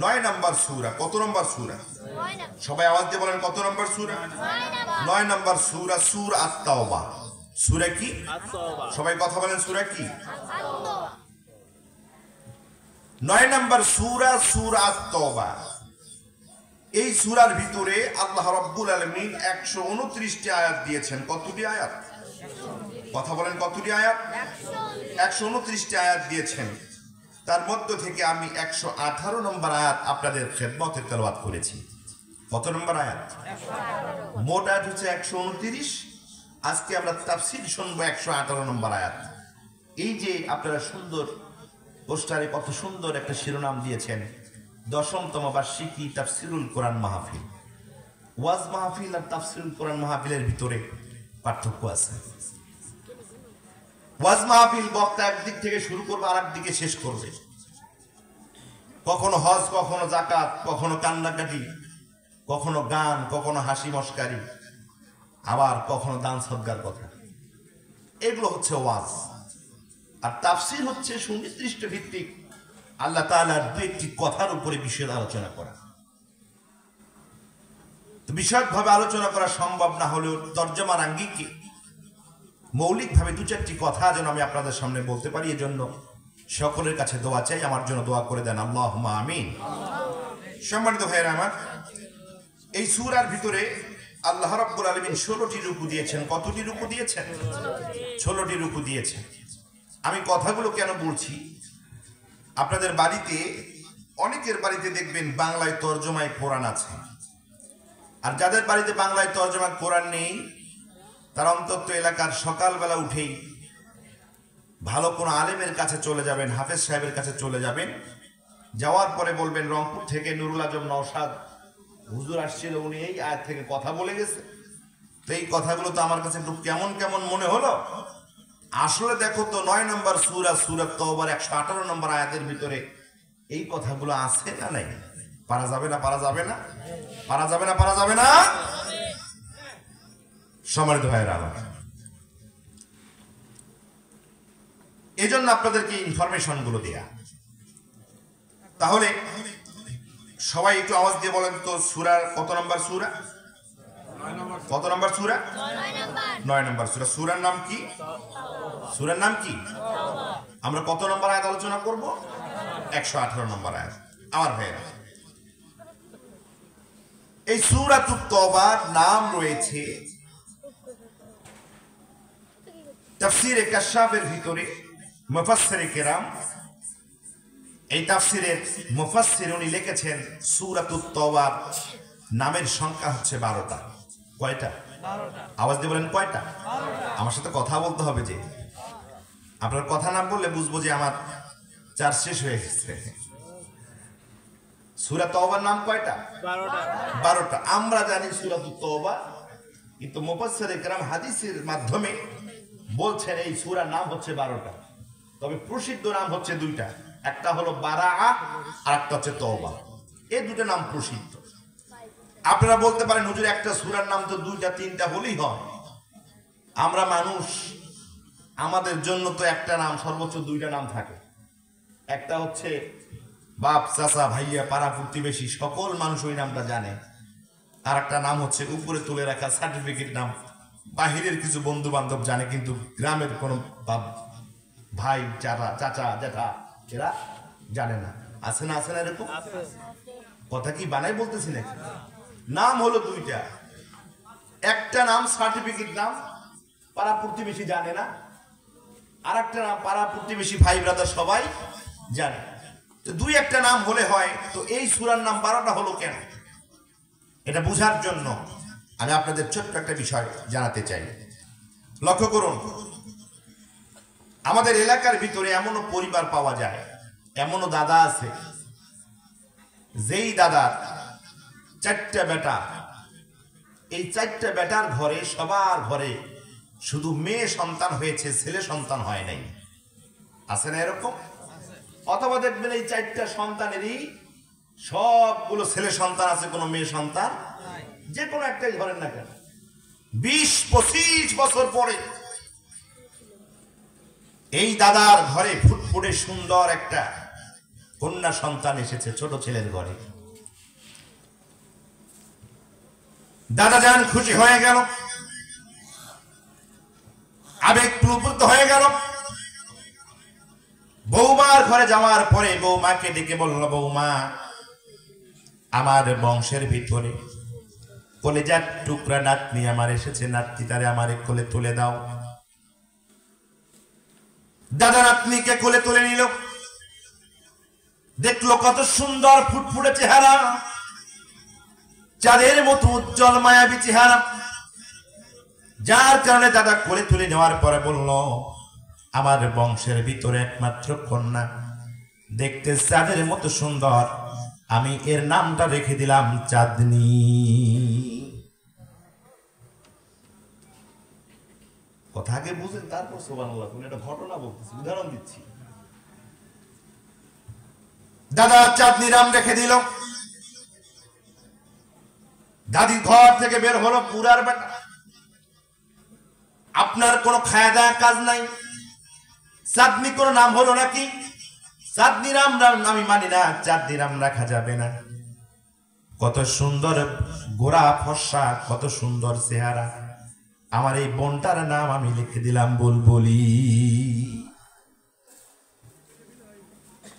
9 নম্বর সূরা। কত নম্বর সূরা? সবাই আওয়াজ দিয়ে বলেন, কত নম্বর সূরা? 9 নম্বর সূরা, সূরা আত-তাওবা। সূরা কি? আত-তাওবা। সবাই কথা বলেন, সূরা কি? আত-তাওবা। 9 নম্বর সূরা, সূরা আত-তাওবা। এই সূরার ভিতরে আল্লাহ রাব্বুল আলামিন 129টি আয়াত দিয়েছেন। কতটি আয়াত? কথা বলেন, কতটি আয়াত? 129টি আয়াত দিয়েছেন। তার মধ্য থেকে আমি 118 নম্বর আয়াত আপনাদের খেদমতে তেলাওয়াত করেছি। কত নম্বর আয়াত? মোট আয়াত হচ্ছে 129। আজকে আমরা তাফসীর শুনবো 118 নম্বর আয়াত। এই যে আপনারা সুন্দর পোস্টারে কত সুন্দর একটা শিরোনাম দিয়েছেন, 10তম বার্ষিকী তাফসীরুল কোরআন মাহফিল। ওয়াজ মাহফিল আর তাফসীরুল কোরআন মাহফিলের ভিতরে পার্থক্য আছে। ওয়াজ মাহফিল বক্তা একদিক থেকে শুরু করবে, আর একদিকে শেষ করবে। কখনো হজ, কখনো যাকাত, কখনো কান্নাকাটি, কখনো গান, কখনো হাসি মস্কারি, আবার কখনো দান সদকার কথা। এগুলো হচ্ছে ওয়াজ। আর তাফসীর হচ্ছে সুনির্দিষ্ট ভিত্তিক আল্লাহ তাআলার 2-1টি কথার উপরে বিশদ আলোচনা করা। তো বিশদভাবে আলোচনা করা সম্ভব না হলেও তরজমার আঙ্গিকে মৌলিকভাবে 2-4টি কথা যেন আমি আপনাদের সামনে বলতে পারি, এজন্য সকলের কাছে দোয়া চাই। আমার জন্য দোয়া করে দেন, আল্লাহুম্মা আমিন। সম্মানিত ভাইয়েরা আমার, এই সূরার ভিতরে আল্লাহ রাব্বুল আলামিন 16টি রুকু দিয়েছেন। কতটি রুকু দিয়েছেন? 16টি রুকু দিয়েছেন। আমি কথাগুলো কেন বলছি, আপনাদের বাড়িতে, অনেকের বাড়িতে দেখবেন বাংলায় তরজমায় কোরআন আছে, আর যাদের বাড়িতে বাংলায় তরজমায় কোরআন নেই, তারা অন্তত এলাকার সকালবেলা উঠেই ভালো কোনো আলেমের কাছে চলে যাবেন, হাফেজ সাহেবের কাছে চলে যাবেন। যাওয়ার পরে বলবেন, রংপুর থেকে নুরুল আজম নওশাদ হুজুর আসছিল, উনি এই আয়াত থেকে কথা বলে গেছে। তো এই কথাগুলো তো আমার কাছে একটু কেমন কেমন মনে হলো। আসলে দেখো তো 9 নম্বর সূরা সূরা তওবার 118 নম্বর আয়াতের ভিতরে এই কথাগুলো আছে না নাই? পারা যাবে না, পারা যাবে না, পারা যাবে না, পারা যাবে না। সম্মানিত ভাইরা আমার, এই জন্য আপনাদেরকে ইনফরমেশন গুলো দেয়া। তাহলে সবাই একটু আওয়াজ দিয়ে বলেন তো, সূরার কত নম্বর সূরা? কত নম্বর সূরা? 9 নম্বর সূরা। সূরার নাম কি? সূরার নাম কি? আমরা কত নম্বর আয়াত আলোচনা করব? 118 নম্বর আয়াত। আমার ভাইরা, এই সূরাতুত তওবার নাম রয়েছে তাফসীরে কাশফের ভিতরে মুফাসসিরে কেরাম, এই তাফসীরের মুফাসসির উনি লিখেছেন সূরাতুত তওবার নামের সংখ্যা হচ্ছে 12টা। কয়টা? 12টা। আওয়াজ দিয়ে বলেন কয়টা? 12টা। আমার সাথে কথা বলতে হবে, যে আপনার কথা না বললে বুঝবো যে আমার চার্জ শেষ হয়ে গেছে। সূরা তওবার নাম কয়টা? 12টা। 12টা। আমরা জানি সূরাতুত তওবা, কিন্তু মুফাসসিরে কেরাম হাদিসের মাধ্যমে বলছেন এই সূরার নাম হচ্ছে 12টা। তবে প্রসিদ্ধ নাম হচ্ছে 2টা, একটা হলো বারাআ আর একটা হচ্ছে তওবা। এই দুটো নাম প্রসিদ্ধ। আপনারা বলতে পারেন হুজুর একটা সূরার নাম তো 2টা 3টা হলেই হয়। আমরা মানুষ, আমাদের জন্য তো একটা নাম, সর্বোচ্চ 2টা নাম থাকে। একটা হচ্ছে বাপ, চাচা, ভাইয়া, পাড়া প্রতিবেশী সকল মানুষ ওই নামটা জানে। আর একটা নাম হচ্ছে উপরে তুলে রাখা সার্টিফিকেট নাম, বাহিরের কিছু বন্ধু বান্ধব জানে, কিন্তু গ্রামের কোনো বাপ, ভাই, চাচা, জ্যাঠা এরা জানে না। আছে না? আছে না? এরকম কথা কি বানাই বলতেছি নাকি? নাম হলো 2টা। একটা নাম সার্টিফিকেট নাম, পাড়া প্রতিবেশী জানে না। আর একটা নাম পাড়া প্রতিবেশী, ভাই ব্রাদার সবাই জানে। তো 2-1টা নাম হলে হয়, তো এই সূরার নাম 12টা হলো কেন? এটা বোঝার জন্য আমি আপনাদের ছোট্ট একটা বিষয় জানাতে চাই। লক্ষ্য করুন, আমাদের এলাকার ভিতরে এমনও পরিবার পাওয়া যায়, এমনও দাদা আছে, যেই দাদার 4টা বেটা। এই 4টা বেটার ঘরে, সবার ঘরে শুধু মেয়ে সন্তান হয়েছে, ছেলে সন্তান হয় নাই। আছে না এরকম? অথবা দেখবেন এই 4টা সন্তানেরই সবগুলো ছেলে সন্তান আছে, কোনো মেয়ে সন্তান যে কোনো একটাই ধরেন না কেন, 20-25 বছর পরে এই দাদার ঘরে ফুটফুটে সুন্দর একটা কন্যা সন্তান এসেছে ছোট ছেলের ঘরে। দাদা যান খুশি হয়ে গেল, আবেগ প্লুপ্ত হয়ে গেল। বৌমার ঘরে যাওয়ার পরে বৌমাকে ডেকে বলল, বৌমা, আমার বংশের ভিতরে কলেজার টুকরা নাতনি আমার এসেছে, নাতনি তারে আমার কোলে তুলে দাও। দাদা নাতনিকে কোলে তুলে নিল, দেখলো কত সুন্দর ফুটফুটে চেহারা, চাঁদের মতো উজ্জ্বল মায়াবী চেহারা, যার কারণে দাদা কোলে তুলে নেওয়ার পরে বলল, আমার বংশের ভিতরে একমাত্র কন্যা, দেখতে চাঁদের মতো সুন্দর, আমি এর নামটা রেখে দিলাম চাঁদনি। কথা আগে বুঝেন, তারপর সুবহানাল্লাহ। কোন একটা ঘটনা বলতেছি, উদাহরণ দিচ্ছি। দাদা চাঁদনি নাম রেখে দিল। দাদি ঘর থেকে বের হলো, পুরার বেটা, আপনার কোনো খায়া দায়া কাজ নাই, চাঁদনি কোন নাম হলো নাকি? চাঁদনি নাম আমি মানি না, চাঁদনি নাম রাখা যাবে না। কত সুন্দর গোরা ফর্সা, কত সুন্দর চেহারা, আমার এই বোনটার নাম আমি লিখে দিলাম বুলবুলি।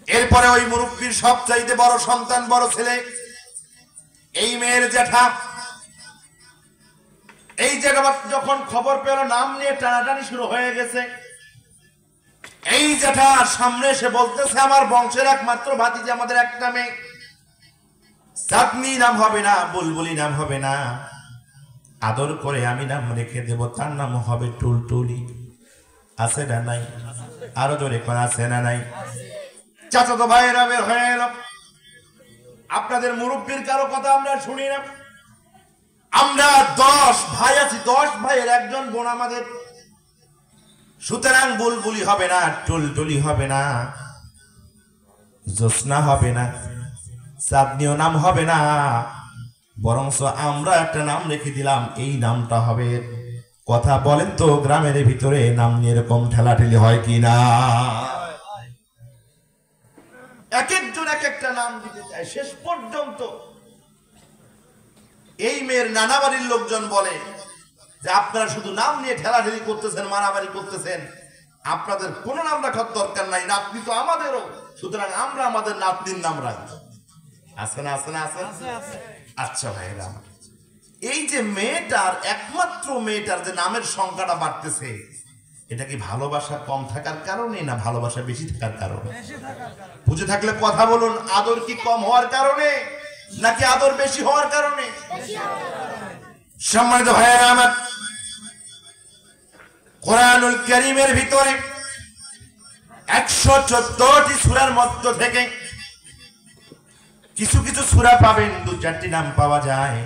এরপরে ওই মুরব্বীর সবচাইতে বড় সন্তান, বড় ছেলে, এই মেয়ের জ্যাঠা, এই জ্যাঠা যখন খবর পেল নাম নিয়ে টানাটানি শুরু হয়ে গেছে, এই জ্যাঠা সামনে এসে বলতেছে, আমার বংশের একমাত্র ভাতিজি, আমাদের একটা মেয়ে, চাঁদনি নাম হবে না, বুলবুলি নাম হবে না, আদর করে আমি নাম রেখে দেব, তার নাম হবে টুলটুলি। আছে না নাই? আরো জোরে করে আছে না নাই? চাচাতো ভাইয়েরা বের হয়ে এলো। আপনাদের মুরব্বীর কারো কথা আমরা শুনি না। আমরা 10 ভাই আছি, 10 ভাইয়ের একজন বোন আমাদের। সুতরাং বুলবুলি হবে না, টুলটুলি হবে না, জ্যোৎস্না হবে না, চাঁদনীয় নাম হবে না, বরঞ্চ আমরা একটা নাম রেখে দিলাম, এই নামটা হবে। কথা বলেন তো গ্রামের ভিতরে নাম নিয়ে এরকম ঠেলাঠেলি হয় কি না? এক একজন এক একটা নাম দিতে চায়। শেষ পর্যন্ত এই মেয়ের নানা বাড়ির লোকজন বলে যে আপনারা শুধু নাম নিয়ে ঠেলাঠেলি করতেছেন, মারামারি করতেছেন, আপনাদের কোনো নাম রাখার দরকার নাই, নাতনি তো আমাদেরও, সুতরাং আমরা আমাদের নাতনির নাম রাখবো। আছে না? আছে না? আছে। আচ্ছা ভাইরা, এই যে মেয়েটার, একমাত্র মেয়েটার যে নামের সংখ্যাটা বাড়তেছে, এটা কি ভালোবাসা কম থাকার কারণে না ভালোবাসা বেশি থাকার কারণে? বুঝে থাকলে কথা বলুন। আদর কি কম হওয়ার কারণে নাকি আদর বেশি হওয়ার কারণে? সম্মানিত ভাইয়েরা আমার, কোরআনুল কারীমের ভিতরে 114টি সূরার মধ্য থেকে কিছু কিছু সূরা পাবেন 2-4টি নাম পাওয়া যায়,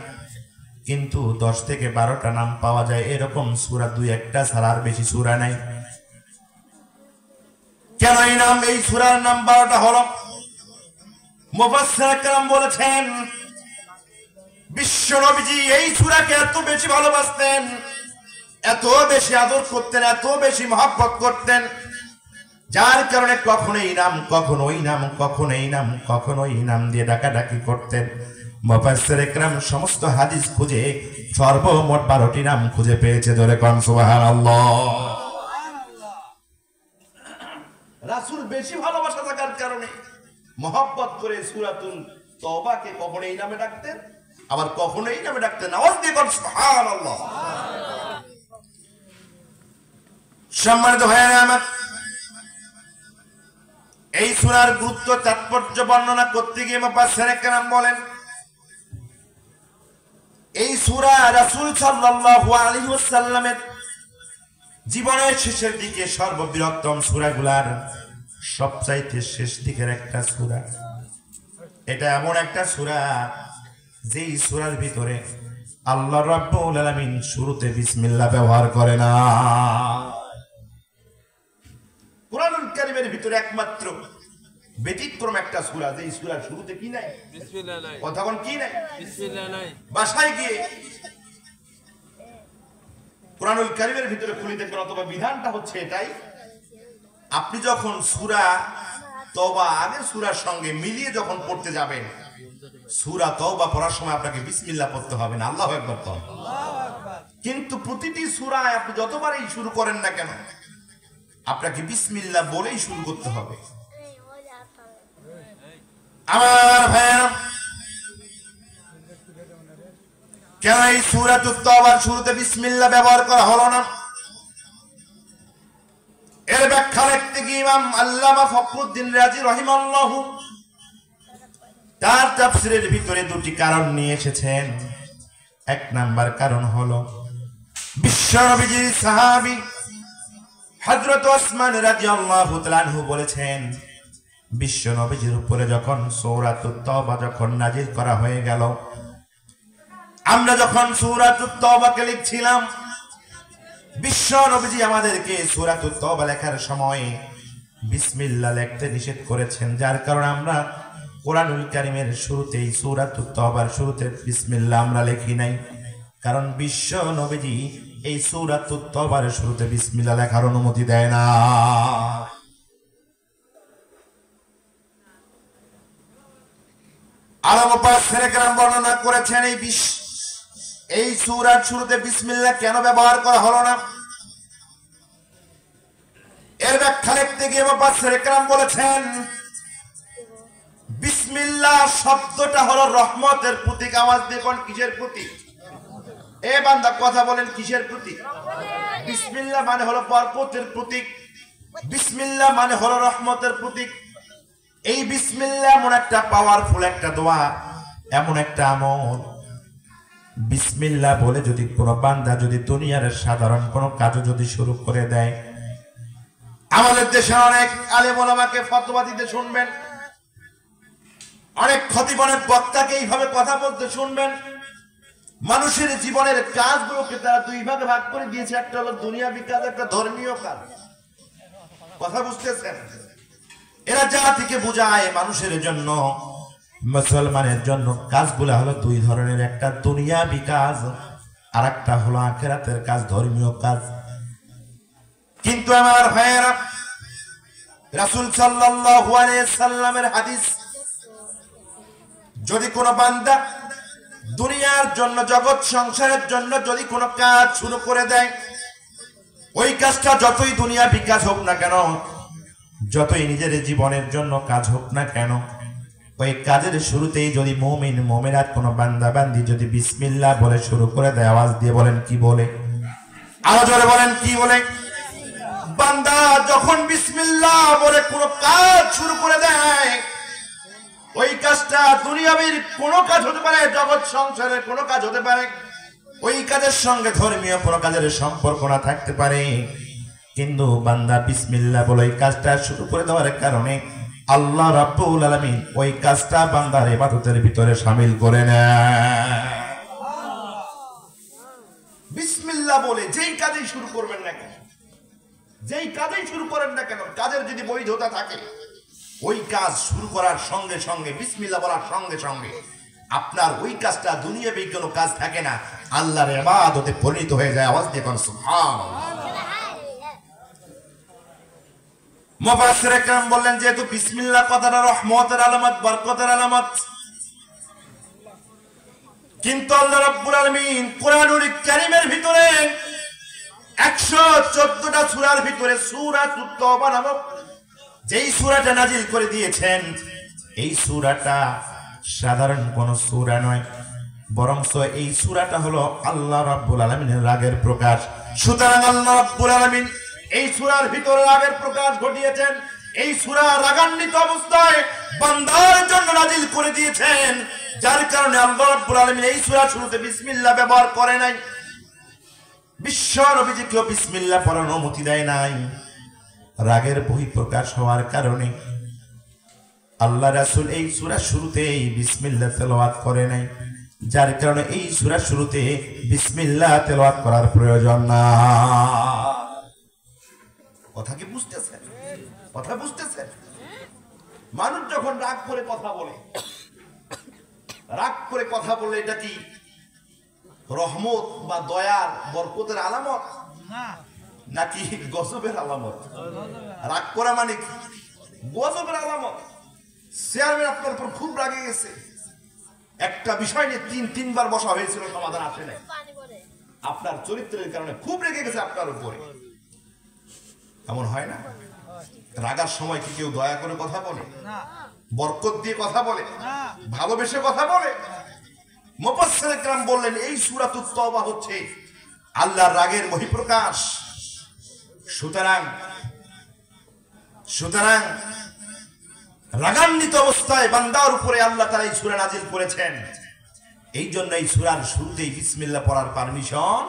কিন্তু 10 থেকে 12টা নাম পাওয়া যায়। এরকম সূরা 2-1টা ছাড়া আর বেশি সূরা নাই। কেন এই নাম, এই সূরার নাম 12টা হলো? মুফাসসির کرام বলেছেন বিশ্ব নবীজি এই সূরাকে এত বেশি ভালোবাসতেন, এত বেশি আদর করতেন, এত বেশি মহব্বত করতেন, যার কারণে কখনো এই নাম, কখনো ওই নাম, কখনো এই নাম, কখনো এই নাম দিয়ে ডাকাডাকি করতেন। মুফাসসির کرام সমস্ত হাদিস খুঁজে সর্বমোট 12টি নাম খুঁজে পেয়েছে। ধরে কোন সুবহানাল্লাহ। রাসূল বেশি ভালোবাসা থাকার কারণে মহব্বত করে সূরাতুল তওবাকে কখনো এই নামে ডাকতেন, আবার কখনো এই নামে ডাকতেন। আওয়াজ দিয়ে কোন সুবহানাল্লাহ। সম্মানিত ভাইয়েরা আমার, এই সূরার গুরুত্ব তাৎপর্য বর্ণনা করতে গিয়ে মুফাসসির کرام বলেন, এই সূরা রাসূল সাল্লাল্লাহু আলাইহি ওয়াসাল্লামের জীবনের শেষের দিকে সর্ববৃহত্তম সূরাগুলার সবচাইতে শেষ দিকের একটা সূরা। এটা এমন একটা সূরা যেই সূরার ভিতরে আল্লাহ রাব্বুল আলামিন শুরুতে বিসমিল্লাহ ব্যবহার করে না। কুরআনুল কারীমের ভিতরে একমাত্র ব্যতিক্রম একটা সূরা, যেই সূরার শুরুতে কি নাই? বিসমিল্লাহ নাই। কথা কোন কি নাই? বিসমিল্লাহ নাই। বাসায় গিয়ে কুরআনুল কারীমের ভিতরে খুলে দেখবেন, অথবা বিধানটা হচ্ছে এটাই, আপনি যখন সূরা তওবা আগের সূরার সঙ্গে মিলিয়ে যখন পড়তে যাবেন, সূরা তওবা পড়ার সময় আপনাকে বিসমিল্লাহ পড়তে হবে না, আল্লাহু আকবার পড়তে হবে। কিন্তু প্রতিটি সূরায় আপনি যতবারই শুরু করেন না কেন, আপনাকে বিসমিল্লাহ বলেই শুরু করতে হবে। আমার ভাইরা, কেন এই সূরাতুত তওবার শুরুতে বিসমিল্লাহ ব্যবহার করা হলো না? এর ব্যাখ্যা লিখতে গিয়ে ইমাম আল্লামা ফখরুদ্দীন রাজি রাহিমাহুল্লাহ তার তাফসীরের ভিতরে 2টি কারণ নিয়ে এসেছেন। এক নাম্বার কারণ হলো বিশ্বনবীজির সাহাবী হযরত ওসমান রাদিয়াল্লাহু তাআলা আনহু বলেছেন, বিশ্বনবীজির উপরে যখন সূরাতুত তওবা যখন নাজিল করা হয়ে গেল, আমরা যখন সূরাতুত তওবাকে লিখছিলাম, বিশ্বনবীজি আমাদেরকে সূরাতুত তওবা লেখার সময় বিসমিল্লাহ লিখতে নিষেধ করেছেন, যার কারণে আমরা কোরআনুল কারীমের শুরুতেই সূরাতুত তওবার শুরুতে বিসমিল্লাহ আমরা লিখি নাই, কারণ বিশ্বনবীজি এই সূরাতুত তওবার শুরুতে বিসমিল্লাহ লেখার অনুমতি দেয় না। আর মুফাসসির کرام বর্ণনা করেছেন এই সূরার শুরুতে বিসমিল্লাহ কেন ব্যবহার করা হলো না। এর ব্যাখ্যা লিখতে গিয়ে মুফাসসির کرام বলেছেন, বিসমিল্লাহ শব্দটা হলো রহমতের প্রতীক। আওয়াজ দিয়ে কোন কিসের প্রতীক? এ বান্দা কথা বলেন, কিসের প্রতীক? বিসমিল্লাহ মানে হলো বরকতের প্রতীক, বিসমিল্লাহ মানে হলো রহমতের প্রতীক। এই বিসমিল্লাহ এমন একটা পাওয়ারফুল একটা দোয়া, এমন একটা আমল, বিসমিল্লাহ বলে যদি কোনো বান্দা যদি দুনিয়ার সাধারণ কোনো কাজও যদি শুরু করে দেয়, আমাদের দেশে অনেক আলেম ওলামাকে ফতোয়া দিতে শুনবেন, অনেক খতিব অনেক বক্তাকে এইভাবে কথা বলতে শুনবেন। মানুষের জীবনের কাজগুলোকে তারা 2 ভাগে ভাগ করে দিয়েছে, একটা হলো দুনিয়াবি কাজ, একটা ধর্মীয় কাজ। কথা বুঝতেছেন? এরা জাতিকে বুঝায় মানুষের জন্য, মুসলমানের জন্য কাজগুলো হলো দুই ধরনের, একটা দুনিয়াবি কাজ আর একটা হলো আখিরাতের কাজ, ধর্মীয় কাজ। কিন্তু আমার ভাইয়েরা, রাসূল সাল্লাল্লাহু আলাইহি সাল্লামের হাদিস, যদি কোনো বান্দা দুনিয়ার জন্য, জগৎ সংসারের জন্য যদি কোনো কাজ শুরু করে দেয়, ওই কাজটা যতই দুনিয়াবি কাজ হোক না কেন, যতই নিজের জীবনের জন্য কাজ হোক না কেন, ওই কাজের শুরুতেই যদি মুমিন মুমিনাত কোনো বান্দা বান্দি যদি বিসমিল্লাহ বলে শুরু করে দেয়, আওয়াজ দিয়ে বলেন কি বলে? আওয়াজ জোরে বলেন কি বলে? বান্দা যখন বিসমিল্লাহ বলে কোনো কাজ শুরু করে দেয়, ওই কাজটা দুনিয়াবীর কোনো কাজ হতে পারে, জগৎ সংসারের কোনো কাজ হতে পারে, ওই কাজের সঙ্গে ধর্মীয় কোনো কাজের সম্পর্ক না থাকতে পারে, কিন্তু বান্দা বিসমিল্লাহ বলে ওই কাজটা শুরু করে দেওয়ার কারণে আল্লাহ রাব্বুল আলামিন ওই কাজটা বান্দার ইবাদতের ভিতরে শামিল করে নেয়। বিসমিল্লাহ বলে যেই কাজই শুরু করবেন না কেন, যেই কাজই শুরু করেন না কেন, কাজের যদি বৈধতা থাকে, ওই কাজ শুরু করার সঙ্গে সঙ্গে বিসমিল্লাহ বলার সঙ্গে সঙ্গে আপনার ওই কাজটা দুনিয়াবি কোনো কাজ থাকে না, আল্লাহর ইবাদতে পরিণত হয়ে যায়। আওয়াজ দিয়ে কোন সুবহানাল্লাহ। মুফাসসিরে কেরাম বললেন, যেহেতু বিসমিল্লাহ কথাটা রহমতের আলামত, বরকতের আলামত, কিন্তু আল্লাহ রাব্বুল আলামিন কোরআনুল কারীমের ভিতরে 114টা সূরার ভিতরে সূরাতুত তাওবা নামক যেই সূরাটা নাজিল করে দিয়েছেন, এই সূরাটা সাধারণ কোন সূরা নয়, বরং এই সূরাটা হলো আল্লাহ রাব্বুল আলামিনের রাগের প্রকাশ। সুতরাং আল্লাহ রাব্বুল আলামিন এই সূরার ভিতরে রাগের প্রকাশ ঘটিয়েছেন, এই সূরা রাগান্বিত অবস্থায় বান্দার জন্য নাজিল করে দিয়েছেন, যার কারণে আল্লাহ রাব্বুল আলামিন এই সূরা শুরুতে বিসমিল্লাহ ব্যবহার করে নাই। বিশ্ব নবীজিকে বিসমিল্লাহ পড়ার অনুমতি দেয় নাই, রাগের বহিঃপ্রকাশ হওয়ার কারণে আল্লাহ রাসূল এই সূরা শুরুতেই বিসমিল্লাহ তেলাওয়াত করে নাই, যার কারণে এই সূরা শুরুতে বিসমিল্লাহ তেলাওয়াত করার প্রয়োজন না। কথা কি বুঝতেছেন? কথা বুঝতেছেন? মানুষ যখন রাগ করে কথা বলে, রাগ করে কথা বলে, এটা কি রহমত বা দয়ার বরকতের আলামত নাকি গজবের আলামত? রাগ করা মানে গজবের আলামত। চেয়ারম্যান আপনার উপর খুব রাগে গেছে, একটা বিষয় নিয়ে তিনবার বসা হয়েছিল, সমাধান আসে নাই, আপনার চরিত্রের কারণে খুব রেগে গেছে আপনার উপরে। এমন হয় না? রাগার সময় কি কেউ দয়া করে কথা বলে? বরকত দিয়ে কথা বলে? ভালোবেসে কথা বলে? মুফাসসিরে কেরাম বললেন, এই সূরাতুত তাওবা হচ্ছে আল্লাহর রাগের বহিঃপ্রকাশ। সুতরাং রাগান্বিত অবস্থায় বান্দার উপরে আল্লাহ তাআলা এই সূরা নাজিল করেছেন, এই জন্য এই সূরার শুরুতেই বিসমিল্লাহ পড়ার পারমিশন।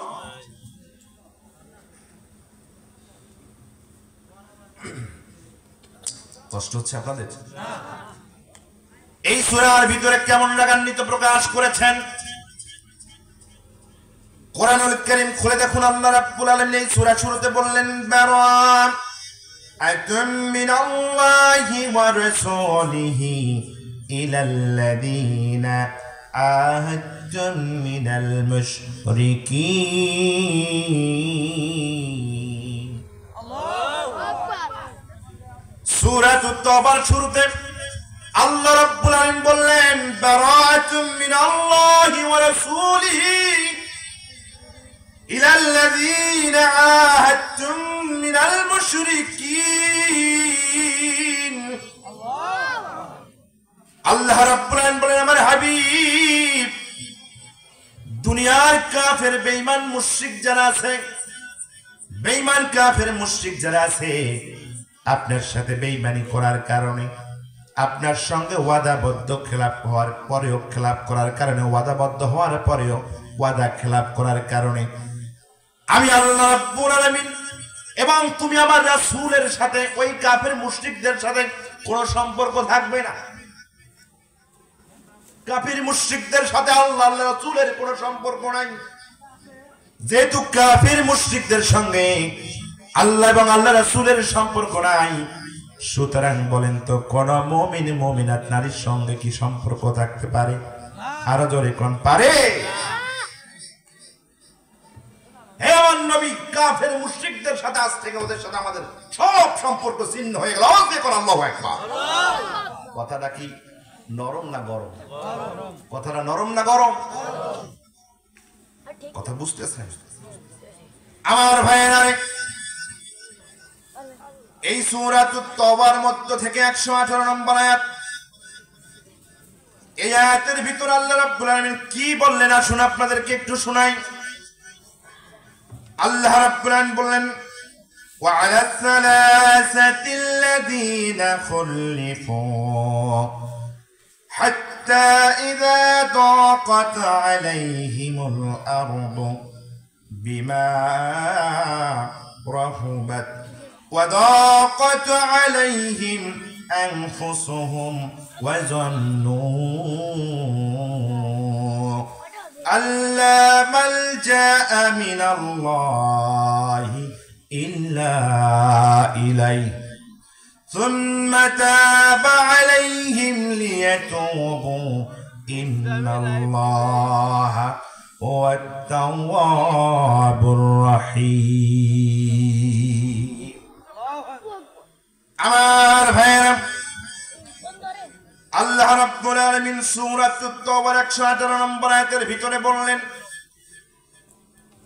কষ্ট হচ্ছে আপনাদের? এই সূরার ভিতরে কেমন রাগান্বিত প্রকাশ করেছেন কোরআনুল কারীম খুলে দেখুন। আল্লাহ রাব্বুল আলামিন এই সূরা শুরুতে বললেন, বারাআতুম মিনাল্লাহি ওয়া রাসূলিহি ইলাল্লাযীনা আহাদতুম মিনাল মুশরিকিন। আল্লাহু আকবার। সূরাতুত তাওবার শুরুতে আল্লাহ রাব্বুল আলামিন বললেন, বারাআতুম মিনাল্লাহি ওয়া রাসূলিহি ইলাল্লাযীনা আহাদতুম মিনাল মুশরিকিন। আল্লাহ রাব্বুল আলামিন বলেন, আমার হাবিব, দুনিয়ার কাফের বেঈমান মুশরিক যারা আছে, বেঈমান কাফের মুশরিক যারা আছে, আপনার সাথে বেঈমানি করার কারণে, আপনার সঙ্গে ওয়াদাবদ্ধ খেলাপ হওয়ার পরেও, খেলাপ করার কারণে, ওয়াদাবদ্ধ হওয়ার পরেও ওয়াদা খেলাপ করার কারণে আমি আল্লাহ রাব্বুল আলামিন এবং তুমি আমার রাসূলের সাথে, ওই কাফের মুশরিকদের সাথে কোনো সম্পর্ক থাকবে না। কাফের মুশরিকদের সাথে আল্লাহর রাসূলের কোনো সম্পর্ক নাই। যেহেতু কাফের মুশরিকদের সঙ্গে আল্লাহ এবং আল্লাহ রাসূলের সম্পর্ক নাই। সুতরাং বলেন তো কোন মুমিন মুমিনাত নারীর সঙ্গে কি সম্পর্ক থাকতে পারে? আরো জোরে কোন পারে? হে আমার নবী, কাফের মুশরিকদের সাথে আজ থেকে ওদের সাথে আমাদের সব সম্পর্ক ছিন্ন হয়ে গেল। আওয়াজ দিয়ে কোন আল্লাহু আকবার। কথাটা কি নরম না গরম? কথাটা নরম না গরম? কথা বুঝতেছেন আমার ভাইয়েরা? এই সূরাতুত তওবার মধ্য থেকে 118 নম্বর আয়াত। এই আয়াতের ভিতর আল্লাহ রাব্বুল আলামিন কি বললেন আসুন আপনাদেরকে একটু শোনাই। আল্লাহ রাব্বুল আলামিন বললেন ওয়া আলা সালাসাতিল্লাযীনা খুলিফু হাত্তা ইযা দাকাত আলাইহিমুল আরদু বিমা রাহুবাত وضاقت عليهم أنفسهم وظنوا أن لا ملجأ من الله إلا إليه ثم تاب عليهم ليتوبوا إن الله هو التواب الرحيم আমার ভাইরা আল্লাহ রাব্বুল আলামিন সূরাতুত তাওবার 118 নম্বর আয়াতের ভিতরে বললেন,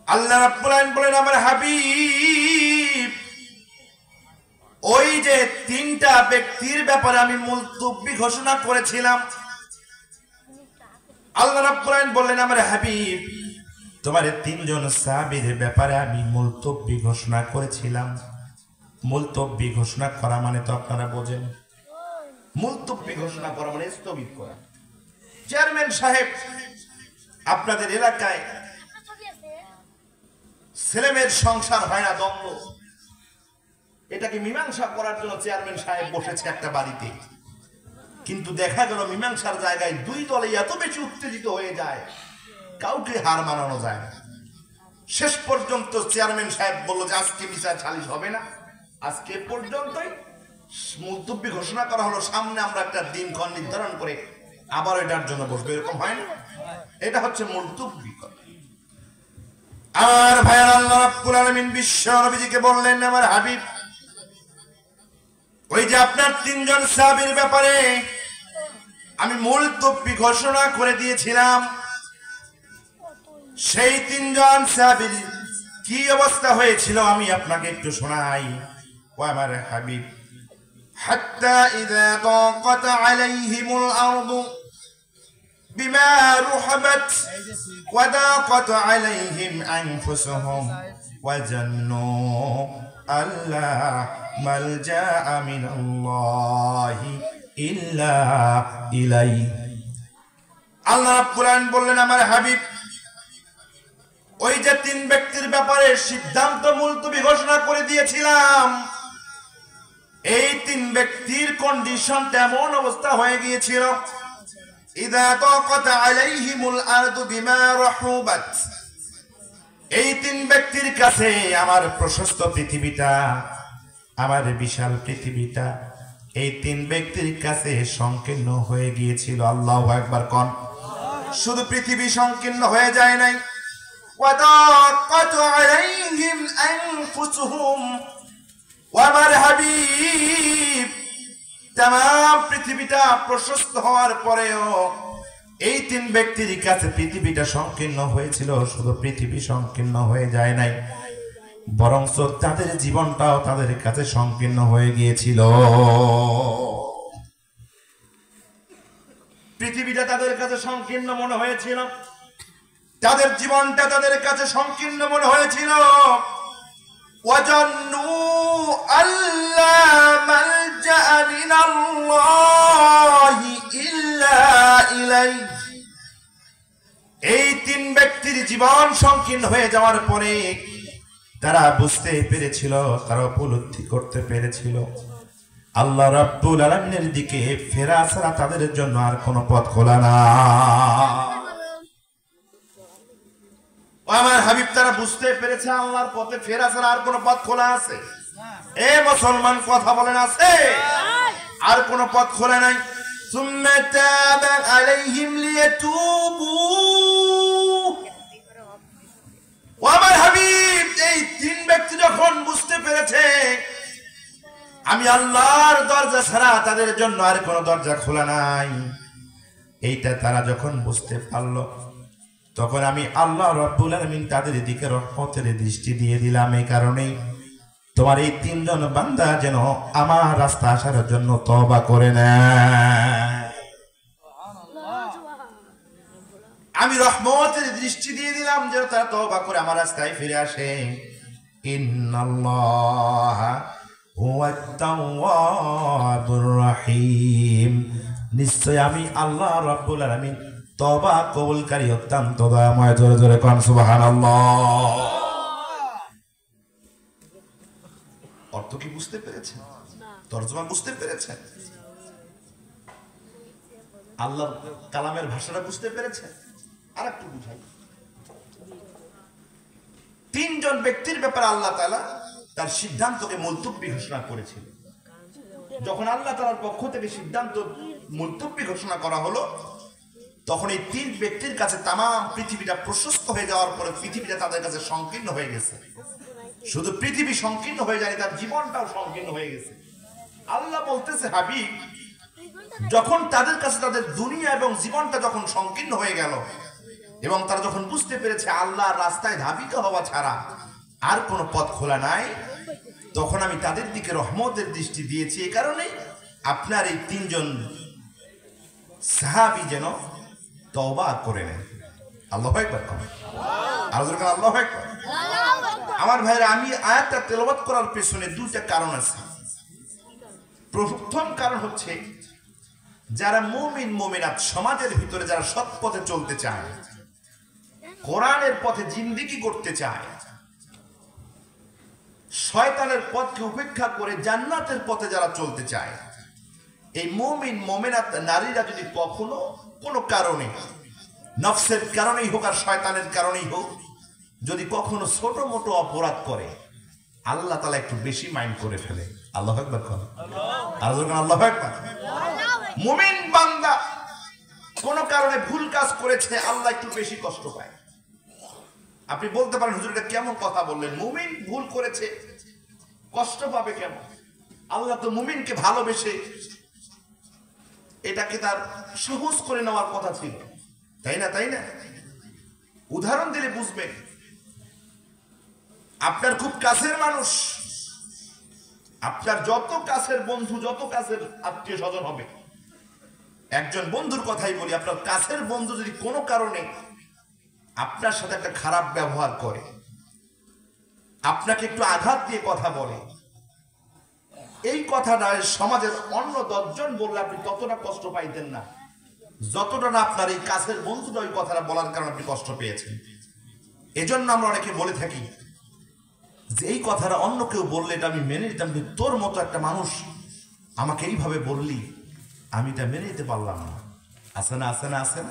আল্লাহ রাব্বুল আলামিন বলেন আমার হাবিব ওই যে তিনটা ব্যক্তির ব্যাপারে আমি মুলতবি ঘোষণা করেছিলাম। আল্লাহ রাব্বুল আলামিন বললেন আমার হাবিব তোমার তিনজন সাহাবীর ব্যাপারে আমি মুলতবি ঘোষণা করেছিলাম। মুলতবি ঘোষণা করা মানে তো আপনারা বোঝেন, মুলতবি ঘোষণা করা মানে স্থগিত করা। চেয়ারম্যান সাহেব আপনাদের এলাকায় ছেলেমেয়ের সংসার হয় না, দ্বন্দ্ব, এটাকে মীমাংসা করার জন্য চেয়ারম্যান সাহেব বসেছে একটা বাড়িতে, কিন্তু দেখা গেল মীমাংসার জায়গায় দুই দলে এত বেশি উত্তেজিত হয়ে যায় কাউকে হার মানানো যায় না। শেষ পর্যন্ত চেয়ারম্যান সাহেব বলল যে আজকে বিচার সালিশ হবে না, আজকে পর্যন্তই মুলতবি ঘোষণা করা হলো। সামনে আমরা একটা দিনক্ষণ নির্ধারণ করে আবার এটার জন্য বসবো, এরকম হয় না? এটা হচ্ছে মুলতবি। আর ভাইয়া আল্লাহ রাব্বুল আলামিন বিশ্ব নবীজিকে বললেন আমার হাবিব ওই যে আপনার তিনজন সাহাবীর ব্যাপারে আমি মুলতবি ঘোষণা করে দিয়েছিলাম, সেই তিনজন সাহাবীর কি অবস্থা হয়েছিল আমি আপনাকে একটু শোনাই। ও আমার হাবিব হাত্তা ইযা দাকাত আলাইহিমুল আরদু বিমা রুহাবাত ওয়া দাকাত আলাইহিম আনফুসুহুম ওয়া জান্নু আল্লা মালজাআ মিনাল্লাহি ইল্লা ইলাইহি। আল্লাহ রাব্বুল আলামিন বললেন আমার হাবিব ওই যে তিন ব্যক্তির ব্যাপারে সিদ্ধান্ত মুলতবি ঘোষণা করে দিয়েছিলাম, এই তিন ব্যক্তির কন্ডিশন তেমন অবস্থা হয়ে গিয়েছিল ইযা দাকাত আলাইহিমুল আরদু বিমা রাহুবাত, এই তিন ব্যক্তির কাছে আমার প্রশস্ত পৃথিবীটা, আমার বিশাল পৃথিবীটা এই তিন ব্যক্তির কাছে সংকীর্ণ হয়ে গিয়েছিল। আল্লাহু আকবার কোন। শুধু পৃথিবী সংকীর্ণ হয়ে যায় নাই, وضاقت عليهم أنفسهم وامر হাবিব तमाम পৃথিবীটা প্রশস্ত হওয়ার পরেও এই তিন ব্যক্তির কাছে পৃথিবীটা সংকীর্ণ হয়েছিল। শুধু পৃথিবী সংকীর্ণ হয়ে যায় নাই, বরং তাদের জীবনটাও তাদের কাছে সংকীর্ণ হয়ে গিয়েছিল। পৃথিবীটা তাদের কাছে সংকীর্ণ মনে হয়েছিল, তাদের জীবনটা তাদের কাছে সংকীর্ণ মনে হয়েছিল। ওয়াজান্নু আল্লা মালজা মিনাল্লাহি ইল্লা ইলাইহি, এই তিন ব্যক্তির জীবন সংকীর্ণ হয়ে যাওয়ার পরে তারা বুঝতে পেরেছিল, তারা উপলব্ধি করতে পেরেছিল আল্লাহ রাব্বুল আলামিনের দিকে ফেরা ছাড়া তাদের জন্য আর কোনো পথ খোলা না। আমার হাবিব তারা বুঝতে পেরেছে আল্লাহর পথে ফেরা ছাড়া আর কোন পথ খোলা আছে? এ মুসলমান কথা বলেন আছে? আর কোন পথ খোলা নাই। সুম্মা তাবা আলাইহিম লিয়াতুবু। ও আমার হাবিব, এই তিন ব্যক্তি যখন বুঝতে পেরেছে আমি আল্লাহর দরজা ছাড়া তাদের জন্য আর কোন দরজা খোলা নাই, এইটা তারা যখন বুঝতে পারলো, তখন আমি আল্লাহ রাব্বুল আলামিন তাদের দিকে রহমতের দৃষ্টি দিয়ে দিলাম। এই কারণেই তোমার এই তিনজন বান্দা যেন আমার রাস্তা আসার জন্য তওবা করে নেয়। আমি রহমতের দৃষ্টি দিয়ে দিলাম যেন তারা তওবা করে আমার রাস্তায় ফিরে আসে। ইন্নাল্লাহা হুয়াত তাওয়াবুর রহিম। নিশ্চয় আমি আল্লাহ রাব্বুল আলামিন তওবা কবুলকারী অত্যন্ত দয়াময়। জোরে জোরে কোন সুবহানাল্লাহ। অর্থ কি বুঝতে পেরেছেন? তরজমা বুঝতে পেরেছেন? আল্লাহর কালামের ভাষাটা বুঝতে পেরেছেন? আর একটু বুঝাই। তিনজন ব্যক্তির ব্যাপারে আল্লাহ তাআলা তার সিদ্ধান্তকে মুলতবি ঘোষণা করেছিল। যখন আল্লাহ তাআলার পক্ষ থেকে সিদ্ধান্ত মুলতবি ঘোষণা করা হলো, তখন এই তিন ব্যক্তির কাছে তামাম পৃথিবীটা প্রশস্ত হয়ে যাওয়ার পরে পৃথিবীটা তাদের কাছে সংকীর্ণ হয়ে গেছে। শুধু পৃথিবী সংকীর্ণ হয়ে যায়নি, তার জীবনটাও সংকীর্ণ হয়ে গেছে। আল্লাহ বলতেছে, হাবিব, যখন তাদের কাছে তাদের দুনিয়া এবং জীবনটা যখন সংকীর্ণ হয়ে গেল এবং তারা যখন বুঝতে পেরেছে আল্লাহর রাস্তায় ধাবিত হওয়া ছাড়া আর কোনো পথ খোলা নাই, তখন আমি তাদের দিকে রহমতের দৃষ্টি দিয়েছি। এই কারণে আপনার এই তিনজন সাহাবী যেন তওবা করে নেন। আল্লাহু আকবার। আল্লাহু আকবার। আমার ভাইরা, আমি আয়াতটা তেলাওয়াত করার পেছনে দুইটা কারণ আছে। প্রথম কারণ হচ্ছে, যারা মুমিন মুমিনাত সমাজের ভিতরে যারা সৎ পথে চলতে চায়, কোরআনের পথে জিন্দেগি করতে চায়, শয়তানের পথকে উপেক্ষা করে জান্নাতের পথে যারা চলতে চায়, এই মুমিন মুমিনাত নারীরা যদি কখনো কোনো কারণে, নফসের কারণেই হোক আর শয়তানের কারণেই হোক, যদি কখনো ছোট মোটো অপরাধ করে, আল্লাহ তাআলা একটু বেশি মাইন্ড করে ফেলে। আল্লাহু আকবার। আল্লাহু আকবার। মুমিন বান্দা কোন কারণে ভুল কাজ করেছে, আল্লাহ একটু বেশি কষ্ট পায়। আপনি বলতে পারেন, হুজুর এটা কেমন কথা বললেন? মুমিন ভুল করেছে কষ্ট পাবে কেন? আল্লাহ তো মুমিনকে ভালোবেসে এটাকে তার সহজ করে নেওয়ার কথা ছিল, তাই না? তাই না? উদাহরণ দিলে বুঝবেন। আপনার খুব কাছের মানুষ, আপনার যত কাছের বন্ধু, যত কাছের আত্মীয় স্বজন হবে, একজন বন্ধুর কথাই বলি, আপনার কাছের বন্ধু যদি কোনো কারণে আপনার সাথে একটা খারাপ ব্যবহার করে, আপনাকে একটু আঘাত দিয়ে কথা বলে, এই কথাটা সমাজের অন্য 10 জন বললে আপনি ততটা কষ্ট পাইতেন না, যতটা না আপনার এই কাছের বন্ধুটা ওই কথাটা বলার কারণে আপনি কষ্ট পেয়েছেন। এজন্য আমরা অনেকে বলে থাকি যে এই কথাটা অন্য কেউ বললে এটা আমি মেনে নিতাম, কিন্তু তোর মতো একটা মানুষ আমাকে এইভাবে বললি, আমি এটা মেনে নিতে পারলাম না। আছে না? আছে না? আছে না?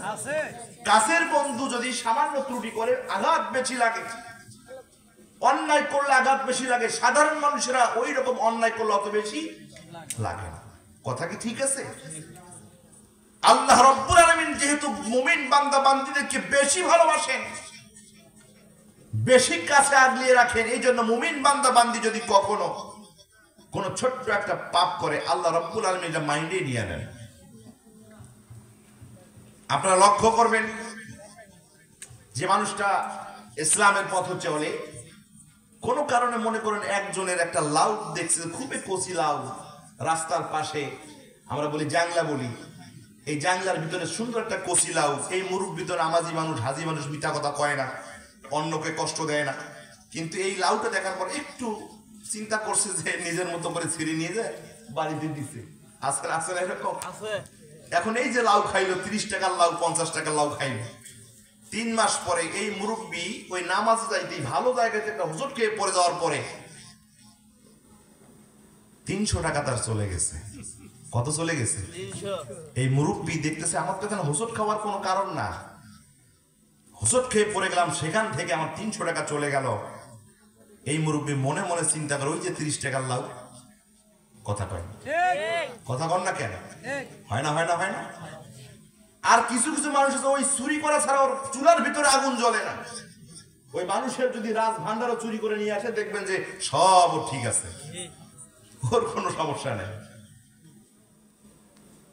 কাছের বন্ধু যদি সামান্য ত্রুটি করে আঘাত বেশি লাগে, অন্যায় করলে আঘাত বেশি লাগে। সাধারণ মানুষেরা ওই রকম অন্যায় করলে অত বেশি লাগে না। কথা কি ঠিক আছে? আল্লাহ রাব্বুল আলামিন যেহেতু মুমিন বান্দা বান্দীদেরকে বেশি ভালোবাসেন, বেশি কাছে আগলিয়ে রাখেন, এই জন্য মুমিন বান্দা বান্দী যদি কখনো কোন ছোট্ট একটা পাপ করে, আল্লাহ রাব্বুল আলামিন এটা মাইন্ডে নিয়ে নেন। আপনারা লক্ষ্য করবেন, যে মানুষটা ইসলামের পথে চলে, কোন কারণে মনে করেন একজনের একটা লাউ দেখছে, খুবই কচি লাউ রাস্তার পাশে, আমরা বলি জাংলা বলি, এই জাংলার ভিতরে সুন্দর একটা কচি লাউ। এই মুরুব্বি তো নামাজি মানুষ, হাজি মানুষ, মিথ্যা কথা কয় না, অন্যকে কষ্ট দেয় না, কিন্তু এই লাউটা দেখার পর একটু চিন্তা করছে যে নিজের মতো করে ছিঁড়ে নিয়ে যায় বাড়িতে দিছে। আছে আছে এরকম? এখন এই যে লাউ খাইলো, 30 টাকার লাউ, 50 টাকার লাউ খাইলো, 3 মাস পরে এই মুরব্বি ওই নামাজ যাইতে ভালো জায়গাতে একটা হুজুর খেয়ে পড়ে যাওয়ার পরে 300 টাকা তার চলে গেছে। কত চলে গেছে? 300। এই মুরব্বি দেখতেছে আমার তো এখানে হুজুর খাওয়ার কোনো কারণ না, হোঁচট খেয়ে পড়ে গেলাম, সেখান থেকে আমার 300 টাকা চলে গেল। এই মুরব্বী মনে মনে চিন্তা করে, ওই যে 30 টাকার লাউ, কথা কয় না, কথা কন না কেন? হয় না, হয় না, হয় না। আর কিছু কিছু মানুষ আছে, ওই চুরি করা ছাড়া ওর চুলার ভিতরে আগুন জ্বলে না। ওই মানুষের যদি রাজ ভান্ডারও চুরি করে নিয়ে আসে, দেখবেন যে সব ঠিক আছে, ওর কোনো সমস্যা নেই।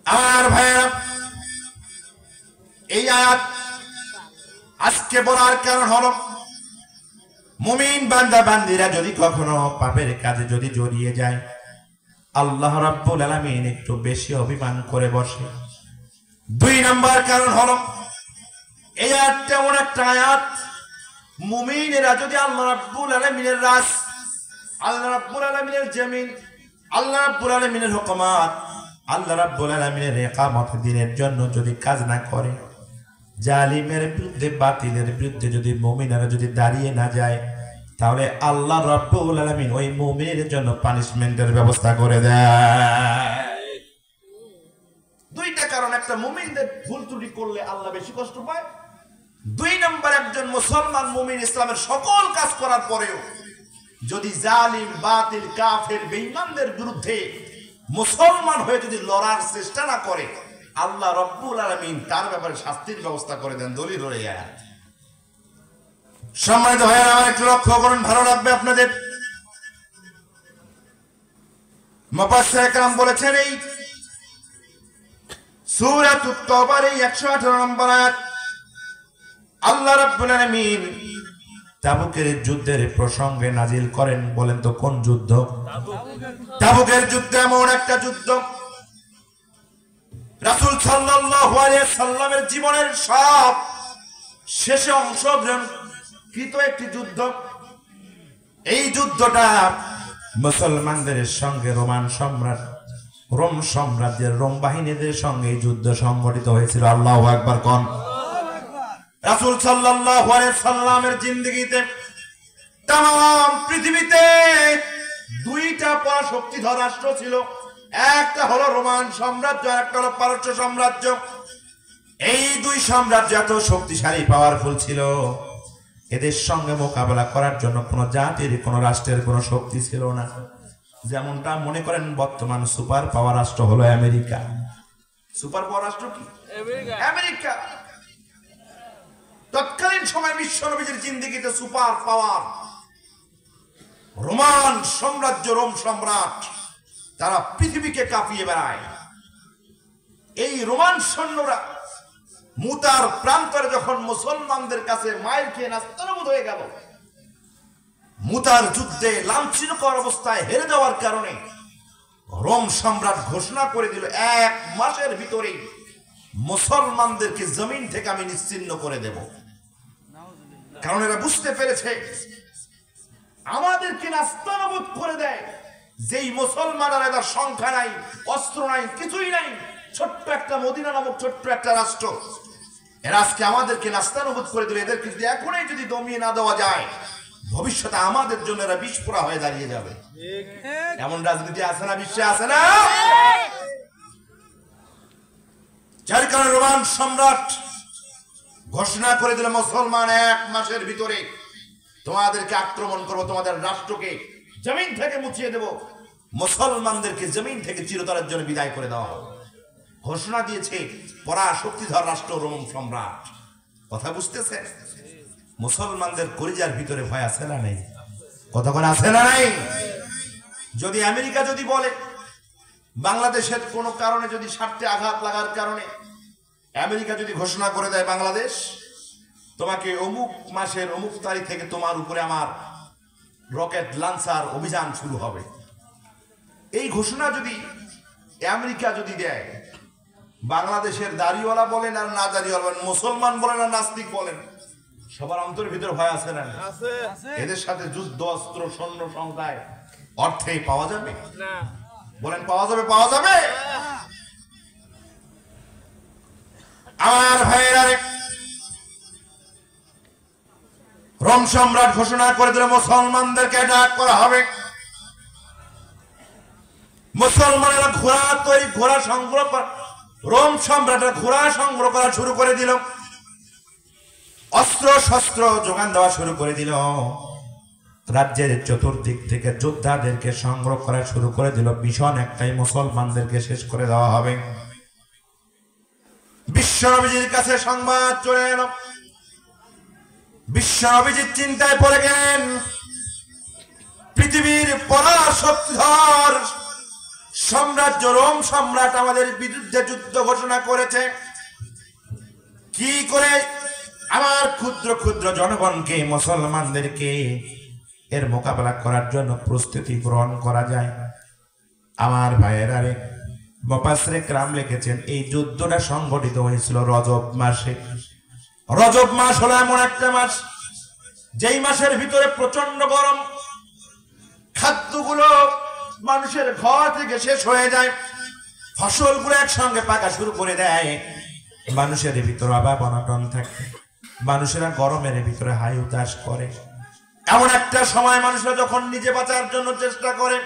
আর ভাইয়া, এই আয়াত আজকে বলার কারণ হলো, মুমিন বান্দা বান্দিরা যদি কখনো পাপের কাজে যদি জড়িয়ে যায়, আল্লাহ রাব্বুল আলামিন একটু বেশি অভিমান করে বসে। 2 নম্বর কারণ হলো, এই আয়াতটা এমন একটা আয়াত, মুমিনেরা যদি আল্লাহ রাব্বুল আলামিনের রাজ, আল্লাহ রাব্বুল আলামিনের জমিন, আল্লাহ রাব্বুল আলামিনের হুকুমাত, আল্লাহ রাব্বুল আলামিনের ইকামত দিনের জন্য যদি কাজ না করে, জালিমের বিরুদ্ধে, বাতিলের বিরুদ্ধে যদি মুমিনেরা যদি দাঁড়িয়ে না যায়, তাহলে আল্লাহ রাব্বুল আলামিন ওই মুমিনের জন্য পানিশমেন্টের ব্যবস্থা করে দেয়। 2টা কারণ, একটা মুমিনদের ভুল ত্রুটি করলে আল্লাহ বেশি কষ্ট পায়। 2 নম্বর, একজন মুসলমান মুমিন ইসলামের সকল কাজ করার পরেও যদি জালিম, বাতিল, কাফের, বেঈমানদের বিরুদ্ধে মুসলমান হয়ে যদি লড়ার চেষ্টা না করে, আল্লাহ রাব্বুল আলামিন তার ব্যাপারে শাস্তির ব্যবস্থা করে দেন। দলিল হয়ে যায়। সম্মানিত ভাইয়েরা, আমার একটু লক্ষ্য করুন, ভালো লাগবে আপনাদের। মুফাসসির کرام বলেছেন, এই সূরাতুত তাওবার এই 118 নম্বর আয়াত, আল্লাহ রাব্বুল আলামিন তাবুকের যুদ্ধের প্রসঙ্গে নাজিল করেন। বলেন তো কোন যুদ্ধ? তাবুকের যুদ্ধ এমন একটা যুদ্ধ, রাসূল সাল্লাল্লাহু আলাইহি সাল্লামের জীবনের সব শেষে অংশগ্রহণকৃত একটি যুদ্ধ। এই যুদ্ধটা মুসলমানদের সঙ্গে রোম সাম্রাজ্যের রোম বাহিনীদের সঙ্গে এই যুদ্ধ সংঘটিত হয়েছিল। আল্লাহু আকবার কোন। রাসূল সাল্লাল্লাহু আলাইহি সাল্লামের জিন্দেগিতে तमाम পৃথিবীতে 2টা পরাশক্তিধর রাষ্ট্র ছিল। একটা হলো রোমান সাম্রাজ্য, আর একটা হলো পারস্য সাম্রাজ্য। এই 2 সাম্রাজ্য এত শক্তিশালী, পাওয়ারফুল ছিল, এদের সঙ্গে মোকাবেলা করার জন্য কোন জাতির, কোন রাষ্ট্রের কোন শক্তি ছিল না। যেমনটা মনে করেন বর্তমান সুপার পাওয়ার রাষ্ট্র হলো আমেরিকা। সুপার পাওয়ার রাষ্ট্র কি? আমেরিকা। তৎকালীন সময় বিশ্ব নবীর জিন্দেগিতে সুপার পাওয়ার রোমান সাম্রাজ্য, রোম সম্রাট, তারা পৃথিবীকে কাঁপিয়ে বেড়ায়। এই রোমান সৈন্যরা মুতার প্রান্তরে যখন মুসলমানদের কাছে মাইল খেয়ে নাস্তানাবুদ হয়ে গেল, মুতার যুদ্ধে লাঞ্ছিতকর অবস্থায় হেরে যাওয়ার কারণে রোম সম্রাট ঘোষণা করে দিল, 1 মাসের ভিতরে মুসলমানদেরকে জমিন থেকে আমি নিশ্চিহ্ন করে দেব। কারণ এরা বুঝতে পেরেছে, আমাদেরকে নাস্তানাবুদ করে দেয় যেই মুসলমানরা, এদের সংখ্যা নাই, অস্ত্র নাই, কিছুই নাই, ছোট্ট একটা মদিনা নামক ছোট্ট একটা রাষ্ট্র, এরা আজকে আমাদেরকে নাস্তানাবুদ করে দিল। এদেরকে যদি এখনই যদি দমিয়ে না দেওয়া যায়, ভবিষ্যতে আমাদের জন্য এরা বিস্ফোরা হয়ে দাঁড়িয়ে যাবে। এমন রাজনীতি আছে না, বিশ্বে আছে না? যার কারণে রোমান সম্রাট ঘোষণা করে দিল, মুসলমান 1 মাসের ভিতরে তোমাদেরকে আক্রমণ করবো, তোমাদের রাষ্ট্রকে জমিন থেকে মুছিয়ে দেব, মুসলমানদেরকে জমিন থেকে চিরতরের জন্য বিদায় করে দেওয়া হবে। ঘোষণা দিয়েছে পরাশক্তিধর রাষ্ট্র রোম সম্রাট। কথা বুঝতেছে? মুসলমানদের কলিজার ভিতরে ভয় আছে না নেই? কতক্ষণ আছে না নাই? যদি আমেরিকা যদি বলে, বাংলাদেশের কোনো কারণে যদি স্বার্থে আঘাত লাগার কারণে আমেরিকা যদি ঘোষণা করে দেয়, বাংলাদেশ তোমাকে অমুক মাসের অমুক তারিখ থেকে তোমার উপরে আমার রকেট লঞ্চার অভিযান শুরু হবে, এই ঘোষণা যদি আমেরিকা যদি দেয়, বাংলাদেশের দাড়িওয়ালা বলেন আর না দাড়িওয়ালা বলেন, মুসলমান বলেন আর নাস্তিক বলেন, সবার অন্তরের ভিতরে ভয় আছে না? এদের সাথে যুদ্ধ, অস্ত্র, সৈন্য সংখ্যায়, অর্থে পাওয়া যাবে না? বলেন পাওয়া যাবে? পাওয়া যাবে? আমার ভাইয়েরা, রোম সম্রাট ঘোষণা করে দিল মুসলমানদেরকে অ্যাটাক করা হবে। মুসলমানেরা ঘোড়া সংগ্রহ, রোম সম্রাটের ঘোড়া সংগ্রহ করা শুরু করে দিল। অস্ত্র শস্ত্র যোগান দেওয়া শুরু করে দিল। রাজ্যের চতুর্দিক থেকে যোদ্ধাদেরকে সংগ্রহ করা শুরু করে দিল। মিশন একটাই, মুসলমানদেরকে শেষ করে দেওয়া হবে। বিশ্বনবীজির কাছে সংবাদ চলে এলো। বিশ্বনবীজির চিন্তায় পড়ে গেলেন। পৃথিবীর পরাশক্তিধর সাম্রাজ্য রোম সম্রাট আমাদের বিরুদ্ধে যুদ্ধ ঘোষণা করেছে। কি করে আমার ক্ষুদ্র ক্ষুদ্র জনগণকে, মুসলমানদেরকে এর মোকাবেলা করার জন্য প্রস্তুতি গ্রহণ করা যায়? আমার ভাইয়েরা রে, মুফাসসিরে কেরাম লিখেছেন এই যুদ্ধটা সংঘটিত হয়েছিল রজব মাসে। রজব মাস হলো এমন একটা মাস যেই মাসের ভিতরে প্রচন্ড গরম, খাদ্যগুলো মানুষের ঘর থেকে শেষ হয়ে যায়, ফসলগুলো একসঙ্গে পাকা শুরু করে দেয়, মানুষের ভিতরে অভাব অনটন থাকে, মানুষেরা গরমের ভিতরে হাই উতাস করে। এমন একটা সময় মানুষরা যখন নিজে বাঁচার জন্য চেষ্টা করে,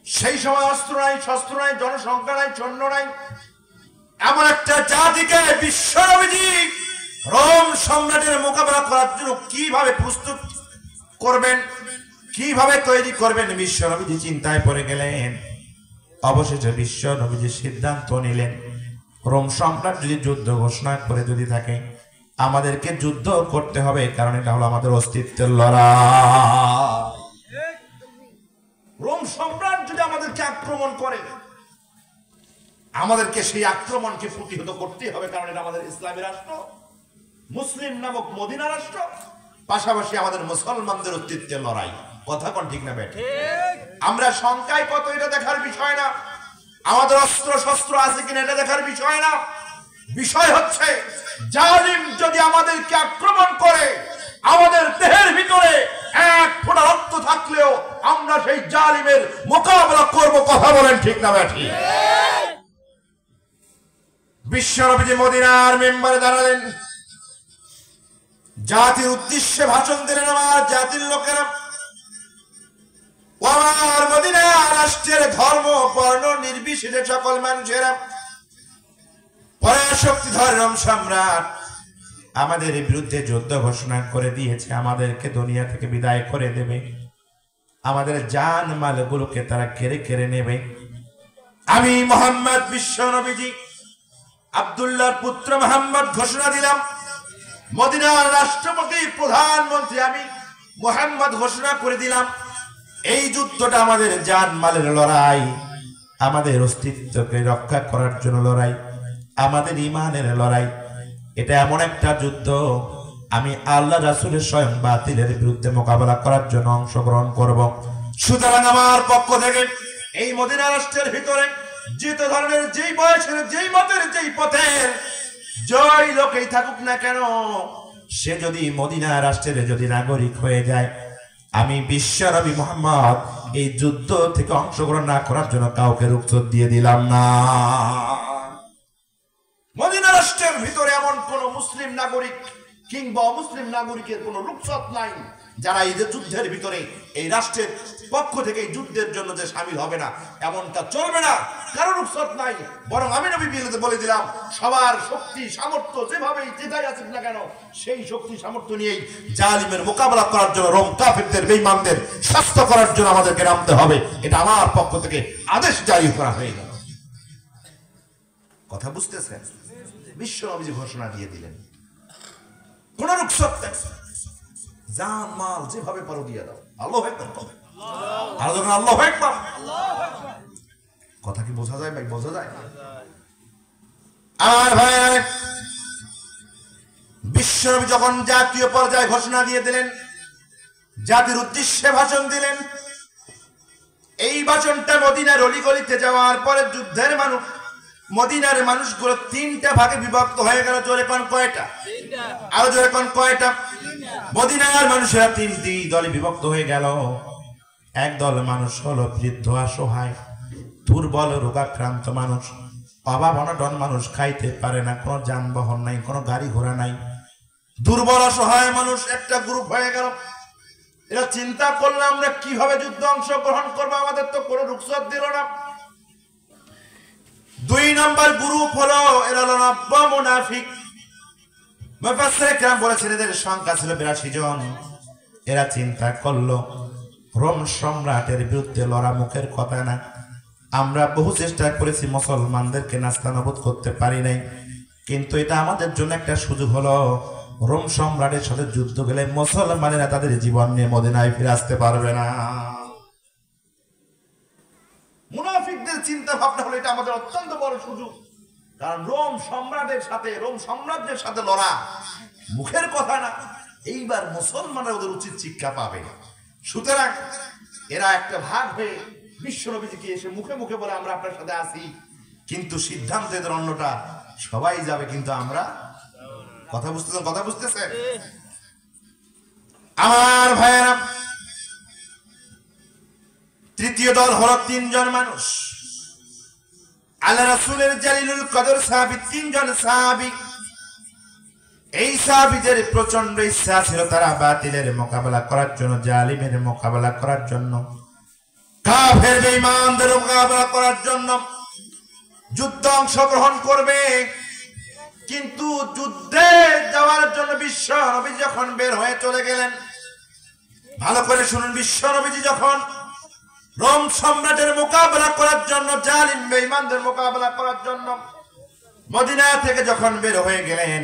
সেই সময় অস্ত্র নাই, শস্ত্র নাই, জনসংখ্যা নাই, সৈন্য নাই, এমন একটা জাতিকে বিশ্বনবীজি রোম সম্রাটের মোকাবেলা করার জন্য কিভাবে প্রস্তুত করবেন, কিভাবে তৈরি করবেন, বিশ্বনবীজি চিন্তায় পড়ে গেলেন। অবশেষে বিশ্বনবীজি সিদ্ধান্ত নিলেন, রোম সম্রাট যদি যুদ্ধ ঘোষণা করে যদি থাকে, আমাদেরকে যুদ্ধ করতে হবে, কারণ এটা হলো আমাদের অস্তিত্বের লড়াই। রোম সম্রাট যদি আমাদেরকে আক্রমণ করে, আমাদেরকে সেই আক্রমণকে প্রতিহত করতে হবে, কারণ এটা আমাদের ইসলামী রাষ্ট্র, মুসলিম নামক মদিনা রাষ্ট্র, পাশাপাশি আমাদের মুসলমানদের অস্তিত্বের লড়াই। কথা কোন ঠিক না বেঠিক? আমরা সংখ্যায় কত এটা দেখার বিষয় না, আমাদের অস্ত্র শস্ত্র আছে কিনা এটা দেখার বিষয় না। বিষয় হচ্ছে জালিম যদি আমাদেরকে আক্রমণ করে, আমাদের দেহের ভিতরে এক ফোঁটা রক্ত থাকলেও আমরা সেই জালিমের মোকাবেলা করব। কথা বলেন ঠিক না বেঠিক? বিশ্বনবীজি মদিনার মেম্বারে দাঁড়ালেন, জাতির উদ্দেশ্যে ভাষণ দিলেন। আমার জাতির লোকেরা, আমার মদিনা রাষ্ট্রের ধর্ম বর্ণ নির্বিশেষে সকল মানুষেরা, পরাশক্তিধর রোম সম্রাট আমাদের বিরুদ্ধে যুদ্ধ ঘোষণা করে দিয়েছে, আমাদেরকে দুনিয়া থেকে বিদায় করে দেবে, আমাদের জান মালগুলোকে তারা কেড়ে কেড়ে নেবে। আমি মুহাম্মদ বিশ্বনবীজি আব্দুল্লাহর পুত্র মুহাম্মদ ঘোষণা দিলাম, মদিনার রাষ্ট্রপতি প্রধানমন্ত্রী আমি মুহাম্মদ ঘোষণা করে দিলাম, এই যুদ্ধটা আমাদের জান মালের লড়াই, আমাদের অস্তিত্বকে রক্ষা করার জন্য লড়াই, আমাদের ঈমানের লড়াই। এটা এমন একটা যুদ্ধ, আমি আল্লাহ রাসূলের স্বয়ং বাতিলের বিরুদ্ধে মোকাবেলা করার জন্য অংশগ্রহণ করব। সুতরাং আমার পক্ষ থেকে এই মদিনা রাষ্ট্রের ভিতরে যে ধরনের, যেই বয়সের, যেই মতের, যেই পথের জয় লোকেই থাকুক না কেন, সে যদি মদিনা রাষ্ট্রের যদি নাগরিক হয়ে যায়, আমি বিশ্বনবী মুহাম্মদ এই যুদ্ধ থেকে অংশগ্রহণ না করার জন্য কাউকে রুখসত দিয়ে দিলাম না। মদিনা রাষ্ট্রের ভিতরে এমন কোন মুসলিম নাগরিক কিংবা অমুসলিম নাগরিকের কোন রুখসত নাই যারা এই যে যুদ্ধের ভিতরে এই রাষ্ট্রের পক্ষ থেকে এই যুদ্ধের জন্য যে শামিল হবে না, এমনটা চলবে না, কারো রুখসত নাই। বরং আমি নবী বলে দিলাম, সবার শক্তি সামর্থ্য যেভাবেই যেটাই আছে না কেন, সেই শক্তি সামর্থ্য নিয়েই জালিমের মোকাবেলা করার জন্য, রোম কাফিরদের, বেঈমানদের শাস্তি করার জন্য আমাদেরকে নামতে হবে। এটা আমার পক্ষ থেকে আদেশ জারি করা হয়ে গেল। কথা বুঝতেছেন? বিশ্বনবী ঘোষণা দিয়ে দিলেন, কোন রুখসত নেই, জান মাল যেভাবে পারো দিয়ে দাও। আল্লাহু আকবার, আল্লাহু আকবার। কথা কি বোঝা যায় ভাই? বোঝা যায়? আমার ভাই, বিশ্বনবী যখন জাতীয় পর্যায়ে ঘোষণা দিয়ে দিলেন, জাতির উদ্দেশ্যে ভাষণ দিলেন, এই ভাষণটা মদিনার অলিগলিতে যাওয়ার পরে যুদ্ধের মানুষ, মদিনার মানুষগুলো তিনটা ভাগে বিভক্ত হয়ে গেল। জোরে কোন কয়টা? আরো জোরে কোন কয়টা? মদিনার মানুষেরা তিনটি দলে বিভক্ত হয়ে গেল। এক দল মানুষ হলো বৃদ্ধ, অসহায়, দুর্বল, রোগাক্রান্ত মানুষ, অভাব অনটন মানুষ, খাইতে পারে না, কোনো যানবাহন নাই, কোনো গাড়ি ঘোড়া নাই, দুর্বল অসহায় মানুষ একটা গ্রুপ হয়ে গেল। এরা চিন্তা করলো আমরা কিভাবে যুদ্ধ অংশগ্রহণ করবো, আমাদের তো কোনো রুখসত দিল না। দুই নম্বর গ্রুপ হলো, এরা হলো নব্য মুনাফিক। মুফাসসির کرام বলেছেন এদের সংখ্যা ছিল 82 জন। এরা চিন্তা করলো রোম সম্রাটের বিরুদ্ধে লড়া মুখের কথা না, আমরা বহু চেষ্টা করেছি মুসলমানদেরকে নাস্তানাবুদ করতে পারি নাই, কিন্তু এটা আমাদের জন্য একটা সুযোগ হলো, রোম সম্রাটের সাথে যুদ্ধ গেলে মুসলমানেরা তাদের জীবন নিয়ে মদিনায় ফিরে আসতে পারবে না। মুনাফিকদের চিন্তা ভাবনা হলো এটা আমাদের অত্যন্ত বড় সুযোগ, কারণ রোম সাম্রাজ্যের সাথে লড়া মুখের কথা না, এইবার মুসলমানরা ওদের উচিত শিক্ষা পাবে। সুতরাং এরা একটা ভাগ হয়ে বিশ্বনবীজিকে এসে মুখে মুখে বলে আমরা আপনার সাথে আছি, কিন্তু সিদ্ধান্ত এদের অন্যটা, সবাই যাবে কিন্তু আমরা কথা বুঝতেছে আমার ভাইয়েরা। তৃতীয় দল হলো 3 জন মানুষ, আল্লাহ রাসূলের জালিলুল কদর সাহাবী 3 জন সাহাবী। এই সাহাবীদের প্রচন্ড ইচ্ছা ছিল তারা বাতিলের মোকাবেলা করার জন্য, জালিমের মোকাবেলা করার জন্য, কাফের বেঈমানদের মোকাবেলা করার জন্য যুদ্ধে অংশগ্রহণ করবে। কিন্তু যুদ্ধে যাওয়ার জন্য বিশ্ব নবী যখন বের হয়ে চলে গেলেন, ভালো করে শুনুন, বিশ্ব নবীজি যখন রোম সম্রাটের মোকাবেলা করার জন্য, জালিম বেঈমানদের মোকাবেলা করার জন্য মদিনা থেকে যখন বের হয়ে গেলেন,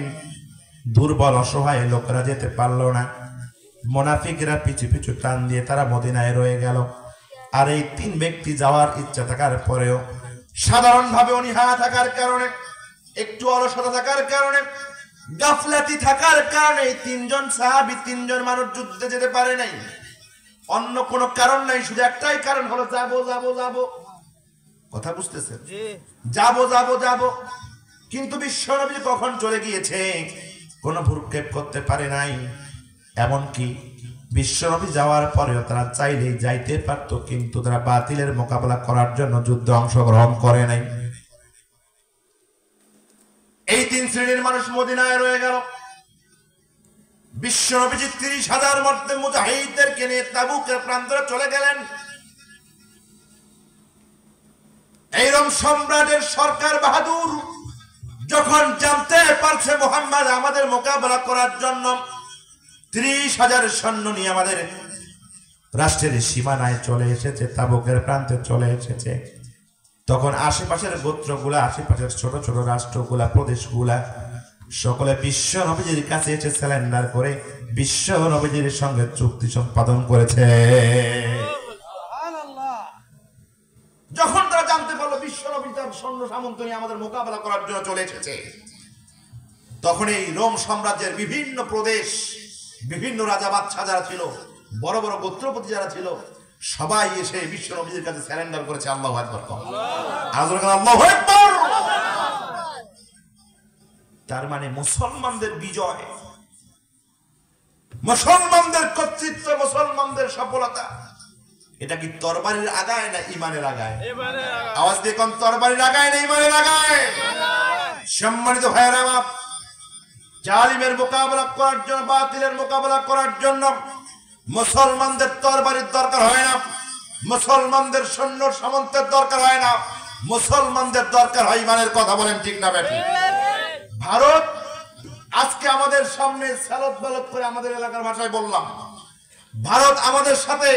দুর্বল অসহায় লোকরা যেতে পারলো না, মুনাফিকরা পিছু পিছু টান দিয়ে তারা মদিনায় রয়ে গেল। আর এই 3 ব্যক্তি যাওয়ার ইচ্ছা থাকার পরেও সাধারণভাবে অনীহা থাকার কারণে, একটু অলসতা থাকার কারণে, গাফলাতি থাকার কারণে 3 জন সাহাবী 3 জন মানুষ যুদ্ধে যেতে পারে নাই। অন্য কোনো কারণ নাই, শুধু একটাই কারণ হলো যাবো। কথা বুঝতেছেন? যাবো। কিন্তু বিশ্বনবী কখন চলে গিয়েছে কোনো ভ্রুক্ষেপ করতে পারে নাই। এমনকি বিশ্বনবী যাওয়ার পরেও তারা চাইলেই যাইতে পারতো, কিন্তু তারা বাতিলের মোকাবেলা করার জন্য যুদ্ধে অংশগ্রহণ করে নাই। এই 3 শ্রেণীর মানুষ মদিনায় রয়ে গেল। বিশ্বনবীজি 30,000 মর্দে মুজাহিদদেরকে নিয়ে তাবুকের প্রান্তরে চলে গেলেন। এই রোম সম্রাটের সরকার বাহাদুর যখন জানতে পারছে মুহাম্মদ আমাদের মোকাবেলা করার জন্য 30,000 সৈন্য নিয়ে আমাদের রাষ্ট্রের সীমানায় চলে এসেছে, তাবুকের প্রান্তে চলে এসেছে, তখন আশেপাশের গোত্রগুলা, আশেপাশের ছোট ছোট রাষ্ট্রগুলা, প্রদেশগুলা সকলে বিশ্ব নবীজির কাছে এসে স্যালেন্ডার করে বিশ্ব নবীজির সঙ্গে চুক্তি সম্পাদন করেছে। যখন তারা জানতে পারলো বিশ্ব নবী তার সৈন্য সামন্ত নিয়ে আমাদের মোকাবেলা করার জন্য চলে এসেছে, তখন এই রোম সাম্রাজ্যের বিভিন্ন প্রদেশ, বিভিন্ন রাজা বাদশা যারা ছিল, বড় বড় গোত্রপতি যারা ছিল, সবাই এসে বিশ্ব নবীজির কাছে স্যালেন্ডার করেছে। আল্লাহু আকবার। আল্লাহু আকবার। তার মানে মুসলমানদের বিজয়, মুসলমানদের কর্তৃত্ব, মুসলমানদের সফলতা, এটা কি তরবারির আগায় না ইমানের আগায়? আওয়াজ দিয়ে কোন তরবারির আগায় না ইমানের আগায়? সম্মানিত ভাইয়েরা আমার, জালিমের মোকাবেলা করার জন্য, বাতিলের মোকাবেলা করার জন্য মুসলমানদের তরবারির দরকার হয় না, মুসলমানদের সৈন্য সামন্তের দরকার হয় না, মুসলমানদের দরকার হয় ইমানের। কথা বলেন ঠিক না বেঠি? ভারত আজকে আমাদের সামনে সালত বালত করে, আমাদের এলাকার ভাষায় বললাম, ভারত আমাদের সাথে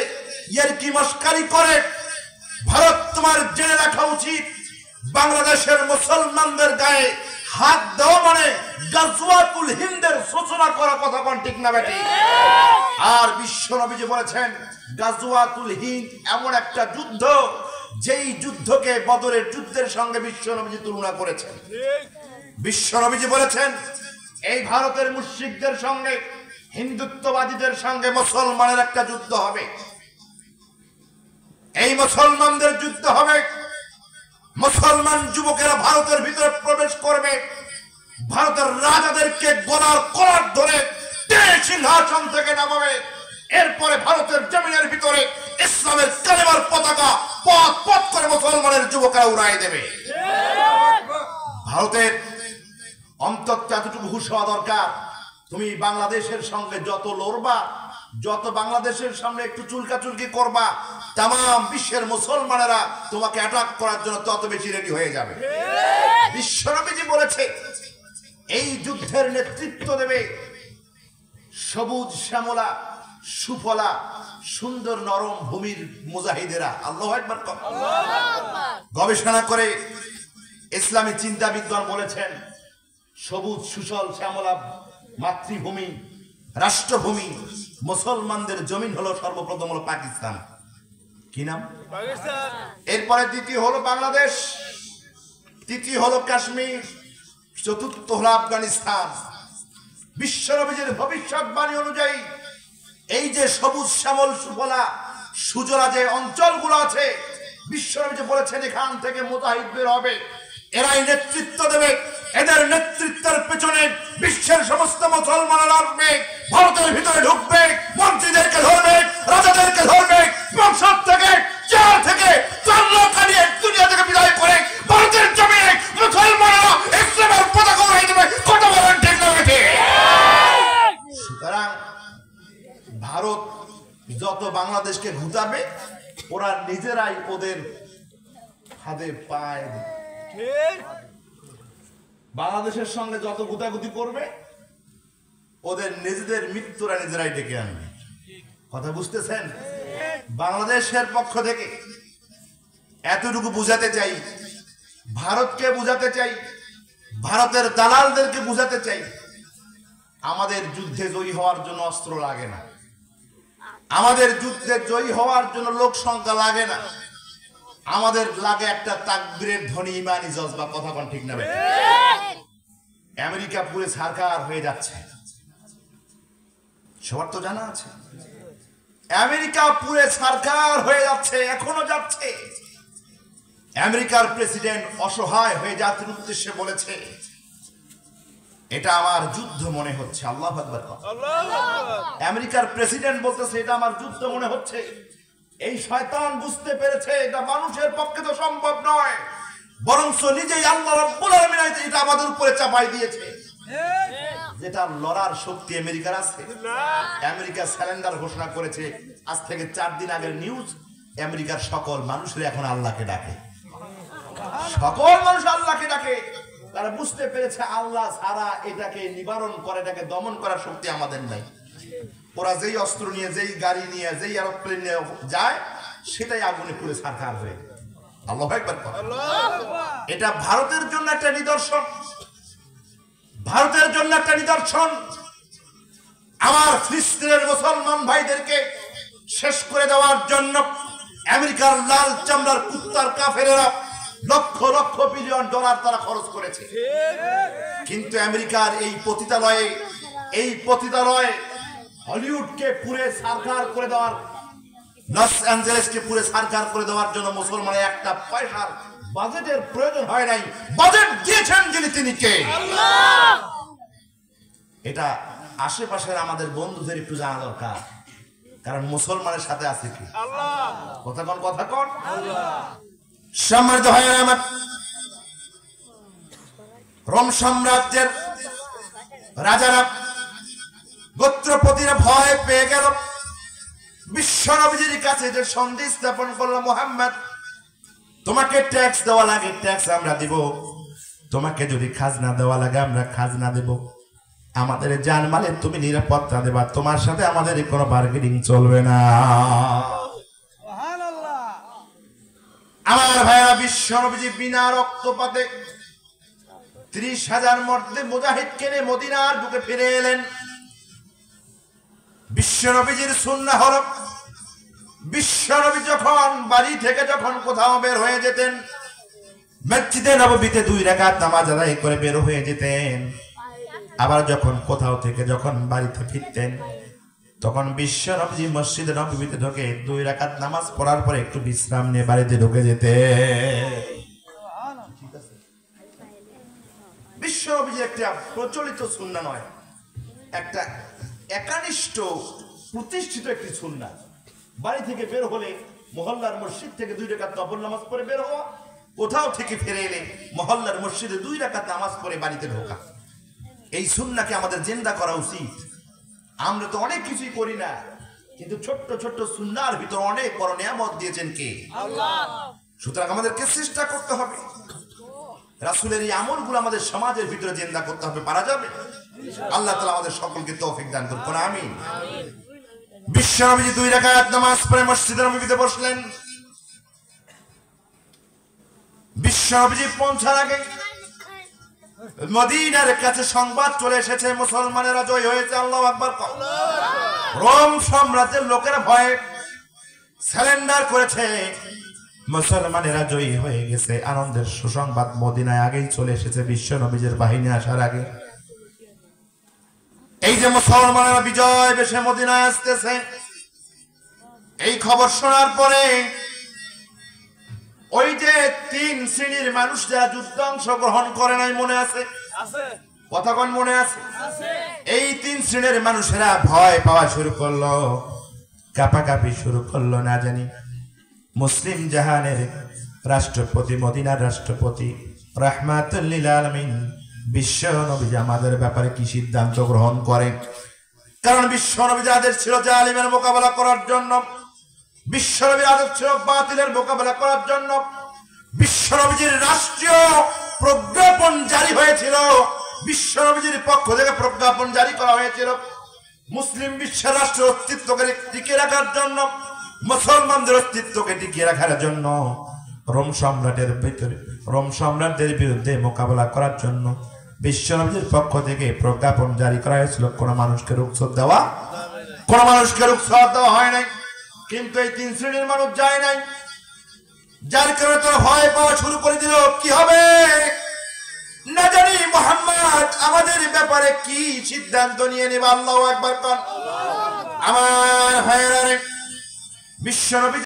ইয়ারকি মস্কারি করে। ভারত তোমার জেনে রাখা উচিত, বাংলাদেশের মুসলমানদের গায়ে হাত দেওয়া মানে গাজওয়াতুল হিন্দের সূচনা করা। কথা কোন ঠিক না বেটি? আর বিশ্ব নবীজি বলেছেন গাজওয়াতুল হিন্দ এমন একটা যুদ্ধ, যেই যুদ্ধকে বদরের যুদ্ধের সঙ্গে বিশ্ব নবীজি তুলনা করেছেন। বিশ্ব নবীজি বলেছেন এই ভারতের মুশরিকদের সঙ্গে, হিন্দুত্ববাদীদের সঙ্গে মুসলমানের একটা যুদ্ধ হবে। এই মুসলমানদের যুদ্ধ হবে, মুসলমান যুবকেরা ভারতের ভিতরে প্রবেশ করবে, ভারতের রাজাদেরকে গলার কলার ধরে সিংহাসন থেকে নামাবে, এরপরে ভারতের জমিনের ভিতরে ইসলামের কালেমার পতাকা পথ পথ করে মুসলমানের যুবকেরা উড়াই দেবে। ভারতের অন্তত এতটুকু হুঁশ হওয়া দরকার, তুমি বাংলাদেশের সঙ্গে যত লড়বা, যত বাংলাদেশের সামনে একটু চুলকাচুলকি করবা, তামাম বিশ্বের মুসলমানেরা তোমাকে অ্যাটাক করার জন্য তত বেশি রেডি হয়ে যাবে। বিশ্বনবীজি বলেছে এই যুদ্ধের নেতৃত্ব দেবে সবুজ শ্যামলা সুফলা সুন্দর নরম ভূমির মুজাহিদেরা। আল্লাহু আকবার। গবেষণা করে ইসলামী চিন্তাবিদগণ বলেছেন সবুজ সুশল শ্যামলা মাতৃভূমি রাষ্ট্রভূমি মুসলমানদের জমিন হলো সর্বপ্রথম হলো পাকিস্তান। কি নাম? এরপরে দ্বিতীয় হলো বাংলাদেশ, তৃতীয় হলো কাশ্মীর, চতুর্থ হলো আফগানিস্তান। বিশ্বনবীর ভবিষ্যৎবাণী অনুযায়ী এই যে সবুজ শ্যামল সুফলা সুজলা যে অঞ্চলগুলো আছে, বিশ্বনবী বলেছেন এখান থেকে মুজাহিদ বের হবে, এরাই নেতৃত্ব দেবে। এদের নেতৃত্বের পেছনে বিশ্বের সমস্ত মুসলমানরা আসবে, ভারতের ভিতরে ঢুকবে, মন্ত্রীদেরকে ধরবে, রাজাদেরকে ধরবে, সংসদ থেকে চেয়ার থেকে চালিয়ে দুনিয়া থেকে বিদায় করে ভারতের জমিনে মুসলমানরা ইসলামের পতাকা উড়াই দেবে। কথা বলেন ঠিক না বেঠিক? সুতরাং ভারত যত বাংলাদেশকে ঘুটাবে ওরা নিজেরাই ওদের হাতে পায়। বাংলাদেশের সঙ্গে যত গুতাগুতি করবে ওদের নিজেদের মৃত্যুরা নিজেরাই ডেকে আনবে। কথা বুঝতেছেন? বাংলাদেশের পক্ষ থেকে এতটুকু বুঝাতে চাই, ভারতকে বুঝাতে চাই, ভারতের দালালদেরকে বুঝাতে চাই, আমাদের যুদ্ধে জয়ী হওয়ার জন্য অস্ত্র লাগে না, আমাদের যুদ্ধে জয়ী হওয়ার জন্য লোক সংখ্যা লাগে না, আমাদের লাগে একটা তাকবীরের ধ্বনি, ইমানি জজবা। কথা কোন ঠিক না? আমেরিকা পুরো সরকার হয়ে যাচ্ছে, সবার তো জানা আছে। আমেরিকা পুরো সরকার হয়ে যাচ্ছে, এখনো যাচ্ছে। আমেরিকার প্রেসিডেন্ট অসহায় হয়ে জাতির উদ্দেশ্যে বলেছে, এটা আমার যুদ্ধ মনে হচ্ছে। আল্লাহু আকবার। আমেরিকার প্রেসিডেন্ট বলতেছে এটা আমার যুদ্ধ মনে হচ্ছে। এই শয়তান বুঝতে পেরেছে এটা মানুষের পক্ষে তো সম্ভব নয়, বরঞ্চ নিজেই আল্লাহ রাব্বুল আলামিন এটা আমাদের উপরে চাপাই দিয়েছে। যেটা লড়ার শক্তি আমেরিকার আছে। আমেরিকা স্যালেন্ডার ঘোষণা করেছে। আজ থেকে 4 দিন আগের নিউজ, আমেরিকার সকল মানুষরা এখন আল্লাহকে ডাকে, সকল মানুষ আল্লাহকে ডাকে। তারা বুঝতে পেরেছে আল্লাহ ছাড়া এটাকে নিবারণ করে, এটাকে দমন করার শক্তি আমাদের নাই। ওরা যেই অস্ত্র নিয়ে, যেই গাড়ি নিয়ে, যেই এরোপ্লেন নিয়ে যায়, সেটাই আগুনে পুড়ে ছারখার হয়ে। আল্লাহু আকবার। এটা ভারতের জন্য একটা নিদর্শন, ভারতের জন্য একটা নিদর্শন। আমার ফিলিস্তিনের মুসলমান ভাইদেরকে শেষ করে দেওয়ার জন্য আমেরিকার লাল চামড়ার কুত্তার কাফেরেরা লক্ষ লক্ষ বিলিয়ন ডলার তারা খরচ করেছে। কিন্তু আমেরিকার এই পতিতালয়ে হলিউডকে পুরে সরকার করে দেওয়ার, লস অ্যাঞ্জেলেসকে পুরে সরকার করে দেওয়ার জন্য মুসলমানের একটা পয়সার বাজেটের প্রয়োজন হয় নাই। বাজেট দিয়েছেন যিনি, তিনি কে? আল্লাহ। এটা আশেপাশের আমাদের বন্ধুদের একটু জানা দরকার, কারণ মুসলমানের সাথে আছে কি? আল্লাহ। কথা কন। আল্লাহ। সম্মানিত ভাইয়েরা আমার, রোম সাম্রাজ্যের রাজারা গোত্রপতিরা ভয় পেয়ে গেল। বিশ্বনবীর কাছে যে সন্ধি স্থাপন করলো, মুহাম্মদ তোমাকে ট্যাক্স দেওয়া লাগে, ট্যাক্স আমরা দিব, তোমাকে যদি খাজনা দেওয়া লাগে আমরা খাজনা দেব, আমাদের জানমালে তুমি নিরাপত্তা দেবা, তোমার সাথে আমাদের কোনো বার্গেনিং চলবে না। আমার ভাইরা, বিশ্বনবী বিনা রক্তপাতে 30,000 মর্দে মুজাহিদ কেনে মদিনার বুকে ফিরে এলেন। বিশ্বনবীর সুন্নাহ হলো, বিশ্বনবী যখন বাড়ি থেকে যখন কোথাও বের হয়ে যেতেন, মসজিদে নববীতে 2 রাকাত নামাজ আদায় করে বের হয়ে যেতেন। আবার যখন কোথাও থেকে যখন বাড়িতে ফিরতেন, তখন বিশ্বনবী মসজিদে নববীতে ঢোকে 2 রাকাত নামাজ পড়ার পরে একটু বিশ্রাম নিয়ে বাড়িতে ঢুকে যেতেন। বিশ্বনবীর একটা প্রচলিত সুন্নাহ নয়, একটা একনিষ্ঠ প্রতিষ্ঠিত একটি সুন্নাহ। বাড়ি থেকে বের হলে মহল্লার মসজিদ থেকে 2 রাকাত নফল নামাজ পড়ে বের হওয়া, কোথাও থেকে ফিরে এলে মহল্লার মসজিদে 2 রাকাত নামাজ পড়ে বাড়িতে ঢোকা। এই সুন্নাহকে আমাদের জিন্দা করা উচিত। আমরা তো অনেক কিছুই করি না, কিন্তু ছোট্ট ছোট্ট সুন্নাহর ভিতর অনেক বড় নিয়ামত দিয়েছেন কে? আল্লাহ। সুতরাং আমাদেরকে চেষ্টা করতে হবে রাসূলের এই আমলগুলো আমাদের সমাজের ভিতরে জিন্দা করতে হবে, পারা যাবে? আল্লাহ তাআলা আমাদের সকলকে তৌফিক দান করুন, আমিন। বিশ্বনবীজি 2 রাকাত নামাজ পড়ে মসজিদে নববীতে বসলেন। বিশ্বনবীজি পৌঁছার আগে মদিনার কাছে সংবাদ চলে এসেছে, মুসলমানেরা জয় হয়েছে। আল্লাহু আকবার। রোম সাম্রাজ্যের লোকেরা ভয়ে সারেন্ডার করেছে, মুসলমানেরা জয়ী হয়ে গেছে। আনন্দের সুসংবাদ মদিনায় আগেই চলে এসেছে, বিশ্ব নবীজের বাহিনী আসার আগে। এই যে মুসলমানেরা বিজয় বেশে মদিনায় আসতেছে, এই খবর শোনার পরে ওই যে 3 শ্রেণীর মানুষ যারা যুদ্ধ অংশগ্রহণ করে নাই, মনে আছে? কথা কোন মনে আছে? এই 3 শ্রেণীর মানুষেরা ভয় পাওয়া শুরু করলো, কাঁপাকাঁপি শুরু করলো। না জানি মুসলিম জাহানের রাষ্ট্রপতি, মদিনার রাষ্ট্রপতি রাহমাতুল লিল আলামিন বিশ্ব নবী আমাদের ব্যাপারে কি সিদ্ধান্ত গ্রহণ করেন। কারণ বিশ্ব নবীর আদেশ ছিল জালিমের মোকাবেলা করার জন্য, বিশ্ব নবীর আদেশ ছিল বাতিলের মোকাবেলা করার জন্য। বিশ্ব নবীর রাষ্ট্রীয় প্রজ্ঞাপন জারি হয়েছিল, বিশ্ব নবীর পক্ষ থেকে প্রজ্ঞাপন জারি করা হয়েছিল মুসলিম বিশ্বের রাষ্ট্রের অস্তিত্বকে টিকিয়ে রাখার জন্য, মুসলমানদের অস্তিত্বকে টিকিয়ে রাখার জন্য, রোম সম্রাটদের বিরুদ্ধে মোকাবেলা করার জন্য বিশ্ব নবীর পক্ষ থেকে প্রজ্ঞাপন জারি করা হয়েছিল। কোন মানুষকে রুখসত দেওয়া হয় নাই। কিন্তু এই 3 শ্রেণীর মানুষ যায় নাই, যার কারণে তারা ভয় পাওয়া শুরু করে দিল। কি হবে না জানি, মুহাম্মদ আমাদের ব্যাপারে কি সিদ্ধান্ত নিয়ে নেবে। আল্লাহু আকবার। আমার ভাইয়েরা, বিশ্ব নবী